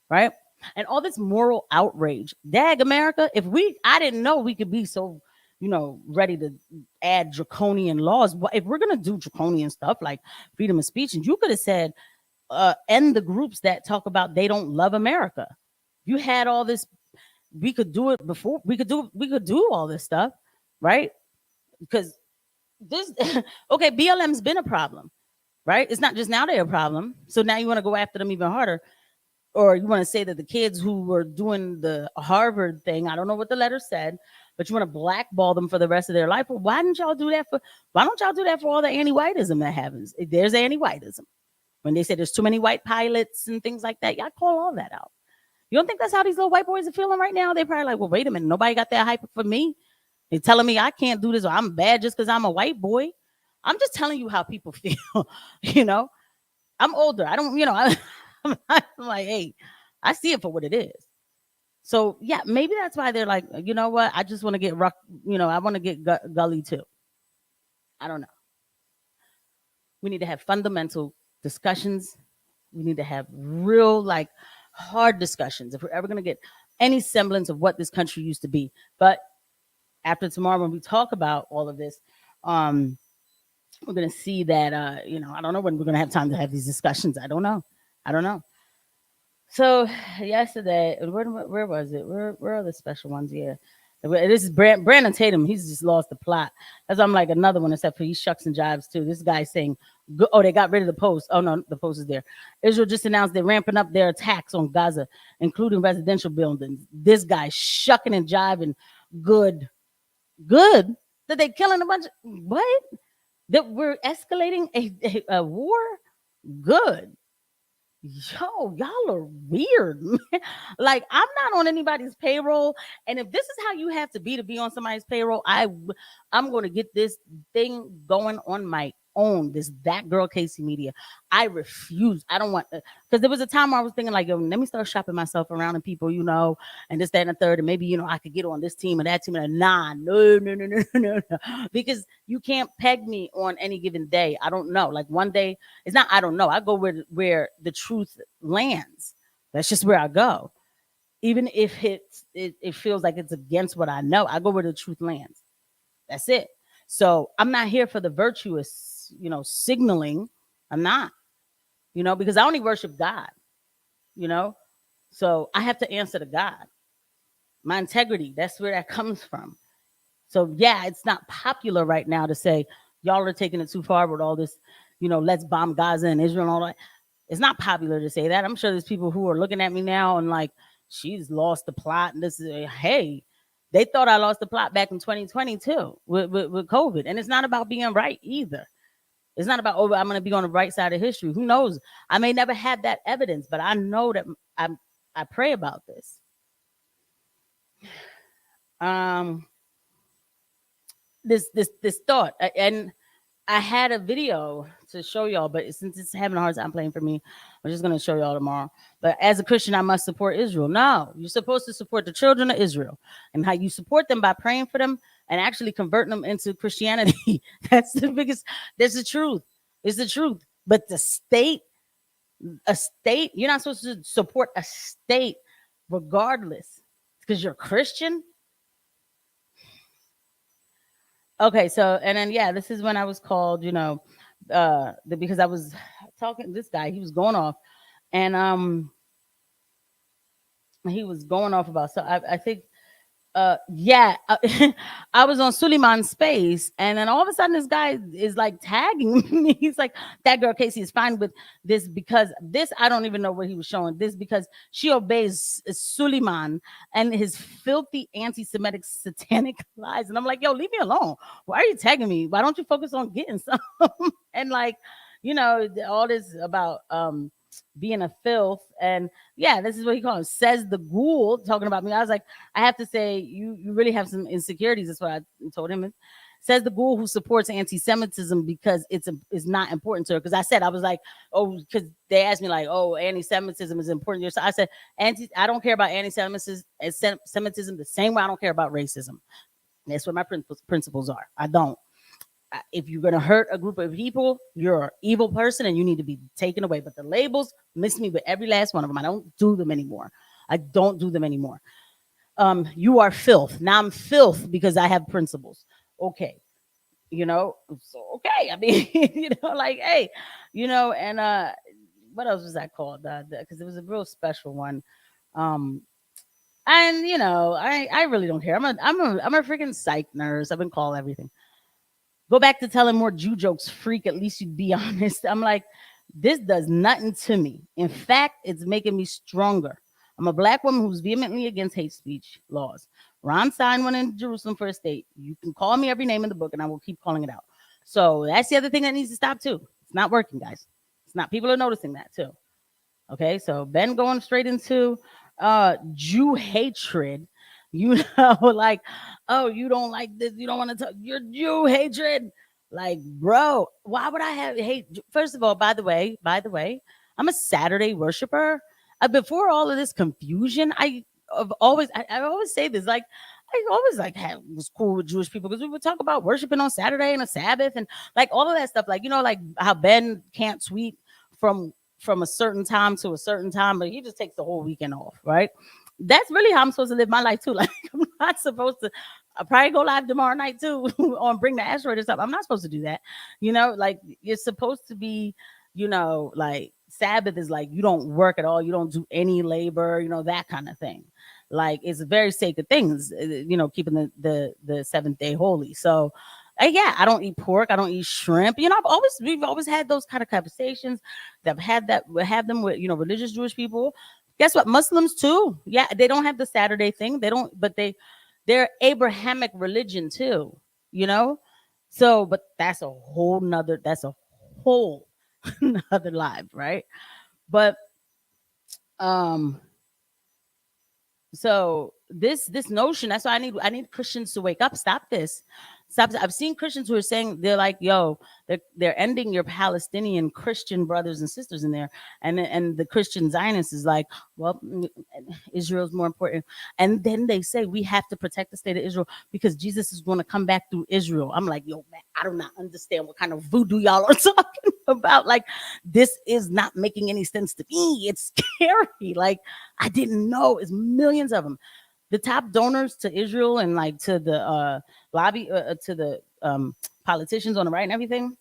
right? And all this moral outrage. Dag America, I didn't know we could be so, you know, ready to add draconian laws. If we're going to do draconian stuff like freedom of speech, and you could have said, end the groups that talk about they don't love America. You had all this, we could do it before, we could do all this stuff, right? Because this, okay, BLM's been a problem, right? It's not just now they're a problem. So now you want to go after them even harder. Or you want to say that the kids who were doing the Harvard thing, I don't know what the letter said, but you want to blackball them for the rest of their life. Well, why don't y'all do that for all the anti-whiteism that happens? There's anti-whiteism. When they say there's too many white pilots and things like that, y'all call all that out. You don't think that's how these little white boys are feeling right now? They're probably like, well, wait a minute, nobody got that hype for me. They're telling me I can't do this or I'm bad just because I'm a white boy. I'm just telling you how people feel, you know? I'm older. I don't, you know, I'm like, hey, I see it for what it is. So yeah, maybe that's why they're like, you know what? I just want to get rock, you know, I want to get gully too. I don't know. We need to have fundamental discussions. We need to have real, like, hard discussions if we're ever going to get any semblance of what this country used to be. But after tomorrow, when we talk about all of this, we're going to see that, you know, I don't know when we're going to have time to have these discussions. I don't know. So yesterday, where was it? Where are the special ones? Yeah. This is Brandon Tatum. He's just lost the plot. That's I'm like another one, except for he shucks and jives too. This guy saying, oh, they got rid of the post. Oh no, the post is there. Israel just announced they're ramping up their attacks on Gaza, including residential buildings. This guy shucking and jiving. Good. That they killing a bunch of what? That we're escalating a war? Good. Yo, y'all are weird, man. Like, I'm not on anybody's payroll, and if this is how you have to be on somebody's payroll, I'm going to get this thing going on my own. That girl Casey Media. I refuse. I don't want, because there was a time where I was thinking like, yo, let me start shopping myself around and people, you know, and this, that, and the third, and maybe, you know, I could get on this team and that team. And no, because you can't peg me on any given day. I don't know. Like one day, it's not, I don't know. I go where the truth lands. That's just where I go. Even if it feels like it's against what I know, I go where the truth lands. That's it. So I'm not here for the virtuous, you know, signaling. I'm not, you know, because I only worship God, you know, so I have to answer to God. My integrity, that's where that comes from. So yeah, it's not popular right now to say y'all are taking it too far with all this, you know, let's bomb Gaza and Israel and all that. It's not popular to say that. I'm sure there's people who are looking at me now and like, she's lost the plot. And this is, hey, they thought I lost the plot back in 2022 with COVID. And it's not about being right either. It's not about, oh, I'm going to be on the right side of history. Who knows? I may never have that evidence, but I know that I pray about this. This thought, and I had a video to show y'all, but since it's having a hard time playing for me, I'm just going to show y'all tomorrow. But as a Christian, I must support Israel. No, you're supposed to support the children of Israel, and how you support them by praying for them and actually converting them into Christianity. That's the truth. It's the truth. But a state, you're not supposed to support a state regardless because you're Christian. Okay, so and then yeah, this is when I was called, because I was talking to this guy, he was going off, and he was going off about, so I think yeah, I was on Suleiman's space, and then all of a sudden this guy is like tagging me. He's like, that girl Casey is fine with this because this, I don't even know what he was showing this because she obeys Suleiman and his filthy anti-Semitic satanic lies. And I'm like, yo, leave me alone. Why are you tagging me? Why don't you focus on getting some? And like, all this about being a filth, and yeah, this is what he calls, says the ghoul, talking about me. I was like, I have to say, you really have some insecurities. That's what I told him. Says the ghoul who supports anti-Semitism because it's not important to her. Because I said, I was like, oh, because they asked me like, oh, anti-Semitism is important to you. So I said, I don't care about anti-Semitism the same way I don't care about racism. That's what my principles are. I don't. If you're going to hurt a group of people, you're an evil person and you need to be taken away. But the labels miss me with every last one of them. I don't do them anymore. You are filth. Now I'm filth because I have principles. Okay. So okay. I mean, like, hey, and what else was that called? Because it was a real special one. And I really don't care. I'm a freaking psych nurse. I've been called everything. Go back to telling more Jew jokes, freak. At least you'd be honest. I'm like, this does nothing to me. In fact, it's making me stronger. I'm a Black woman who's vehemently against hate speech laws. Ron signed one in Jerusalem for a state. You can call me every name in the book and I will keep calling it out. So that's the other thing that needs to stop too. It's not working, guys. It's not. People are noticing that too. Okay, so Ben going straight into Jew hatred. Like, oh, you don't like this, you don't want to talk, you're Jew hatred. Like, bro, why would I have hate? First of all, by the way, I'm a Saturday worshiper. Before all of this confusion, I always say this, like, I always was cool with Jewish people because we would talk about worshiping on Saturday and a Sabbath and like all of that stuff. Like, like how Ben can't tweet from a certain time to a certain time, but he just takes the whole weekend off, right? That's really how I'm supposed to live my life too. Like, I'm not supposed to. I'll probably go live tomorrow night too on Bring the Asteroid or something. I'm not supposed to do that. Like you're supposed to be, like Sabbath is like you don't work at all. You don't do any labor, that kind of thing. Like it's very sacred things, keeping the seventh day holy. So yeah, I don't eat pork. I don't eat shrimp. We've always had those kind of conversations that have them with, religious Jewish people. Guess what? Muslims too. Yeah, they don't have the Saturday thing. They don't, but they're Abrahamic religion too, So, but that's a whole nother live, right? But so this notion, that's why I need Christians to wake up. Stop this. I've seen Christians who are saying, they're like, yo, they're ending your Palestinian Christian brothers and sisters in there. And the Christian Zionist is like, well, Israel's more important. And then they say we have to protect the state of Israel because Jesus is going to come back through Israel. I'm like, yo, man, I do not understand what kind of voodoo y'all are talking about. Like, this is not making any sense to me. It's scary. Like, I didn't know. It's millions of them. The top donors to Israel and like to the lobby to the politicians on the right and everything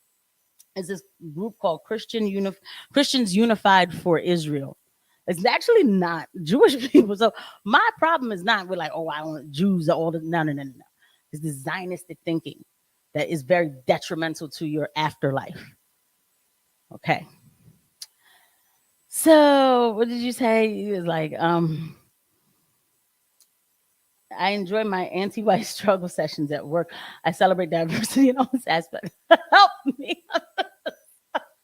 is this group called Christians Unified for Israel. It's actually not Jewish people. So my problem is not with like, oh, I want Jews all the no. It's the Zionistic thinking that is very detrimental to your afterlife. Okay. So what did you say? It was like I enjoy my anti-white struggle sessions at work. I celebrate diversity in all its aspects. Help me.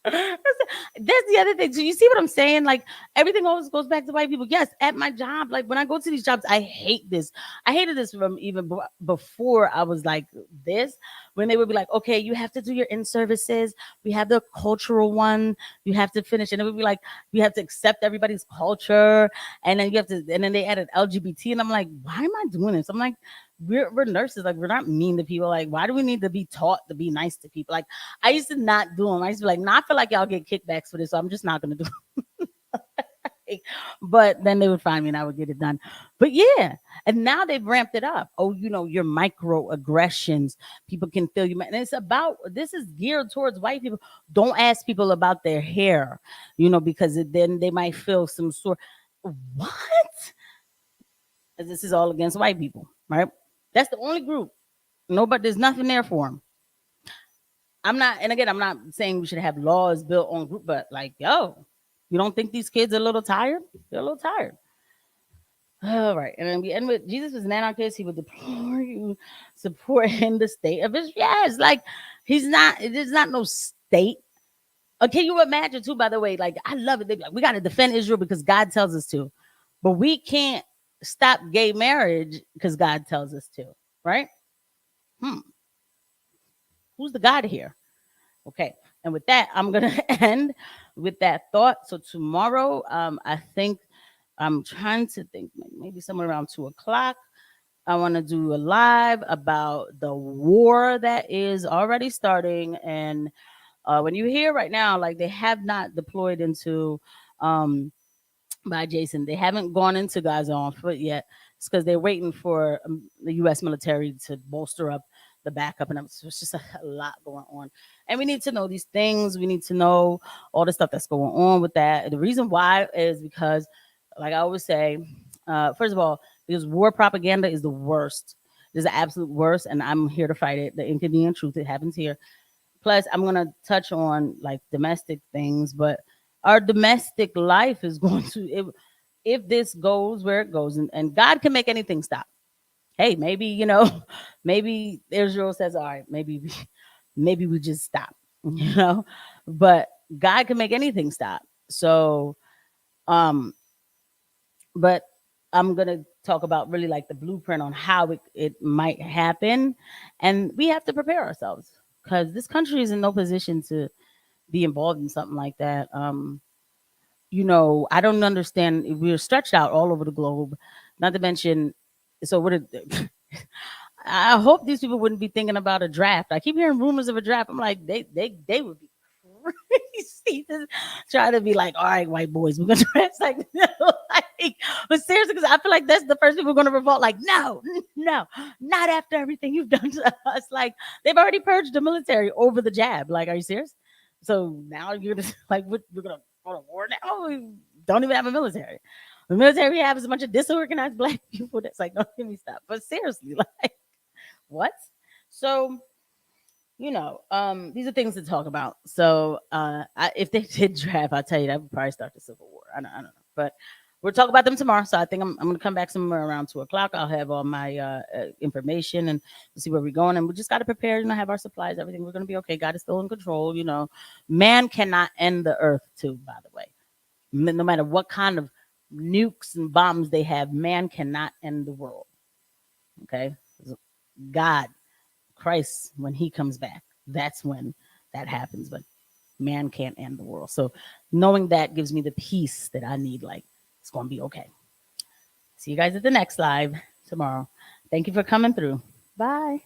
That's the other thing. So you see what I'm saying? Like everything always goes back to white people. Yes, at my job, like when I go to these jobs, I hate this. I hated this from even before I was like this, when they would be like, okay, you have to do your in-services. We have the cultural one. You have to finish. And it would be like, you have to accept everybody's culture. And then you have to, and then they added LGBT. And I'm like, why am I doing this? I'm like, we're nurses. Like, we're not mean to people. Like, why do we need to be taught to be nice to people? Like, I used to not do them. I used to be like, nah, I feel like y'all get kickbacks for this, so I'm just not gonna do it. But then they would find me and I would get it done. But yeah, and now they've ramped it up. Oh, your microaggressions, people can feel you. And it's about, this is geared towards white people. Don't ask people about their hair, because then they might feel some sort. What? This is all against white people, right? That's the only group. But there's nothing there for them. I'm not saying we should have laws built on group, but like, yo, you don't think these kids are a little tired? They're a little tired. All right. And then we end with, Jesus was an anarchist. He would deplore you supporting the state of Israel. Yes, like there's not no state. Can you imagine too, by the way, like, I love it. They be like, we got to defend Israel because God tells us to, but we can't stop gay marriage because God tells us to, right? Who's the God here? Okay. And with that, I'm going to end with that thought. So tomorrow, I think I'm trying to think maybe somewhere around 2:00. I want to do a live about the war that is already starting. And when you hear right now, like, they have not deployed into, by Jason, they haven't gone into Gaza on foot yet. It's because they're waiting for the U.S. military to bolster up the backup, and so it's just a lot going on. And we need to know these things. We need to know all the stuff that's going on with that. The reason why is because, like I always say, first of all, because war propaganda is the worst. It is the absolute worst, and I'm here to fight it. The inconvenient truth, it happens here. Plus, I'm going to touch on like domestic things, but our domestic life is going to, if this goes where it goes, and God can make anything stop. Hey, maybe, maybe Israel says, all right, maybe we just stop, but God can make anything stop. So, but I'm going to talk about really like the blueprint on how it might happen. And we have to prepare ourselves because this country is in no position to be involved in something like that. I don't understand. We're stretched out all over the globe, not to mention, so I hope these people wouldn't be thinking about a draft. I keep hearing rumors of a draft. I'm like, they would be crazy to try to be like, all right, white boys, we're gonna draft. Like, no, but seriously, because I feel like that's the first people going to revolt. Like, no, not after everything you've done to us. Like, they've already purged the military over the jab. Like, are you serious? So now you're just like, we're gonna go to war now? We don't even have a military. The military we have is a bunch of disorganized black people. That's like, don't give me stop. But seriously, like, what? So, these are things to talk about. So, if they did draft, I'll tell you that would probably start the Civil War. I don't know, but we'll talk about them tomorrow. So I think I'm going to come back somewhere around 2:00. I'll have all my information and see where we're going. And we just got to prepare, have our supplies, everything. We're going to be okay. God is still in control. Man cannot end the earth too, by the way. No matter what kind of nukes and bombs they have, man cannot end the world. Okay? God, Christ, when he comes back, that's when that happens. But man can't end the world. So knowing that gives me the peace that I need. Like, it's going to be okay. See you guys at the next live tomorrow. Thank you for coming through. Bye.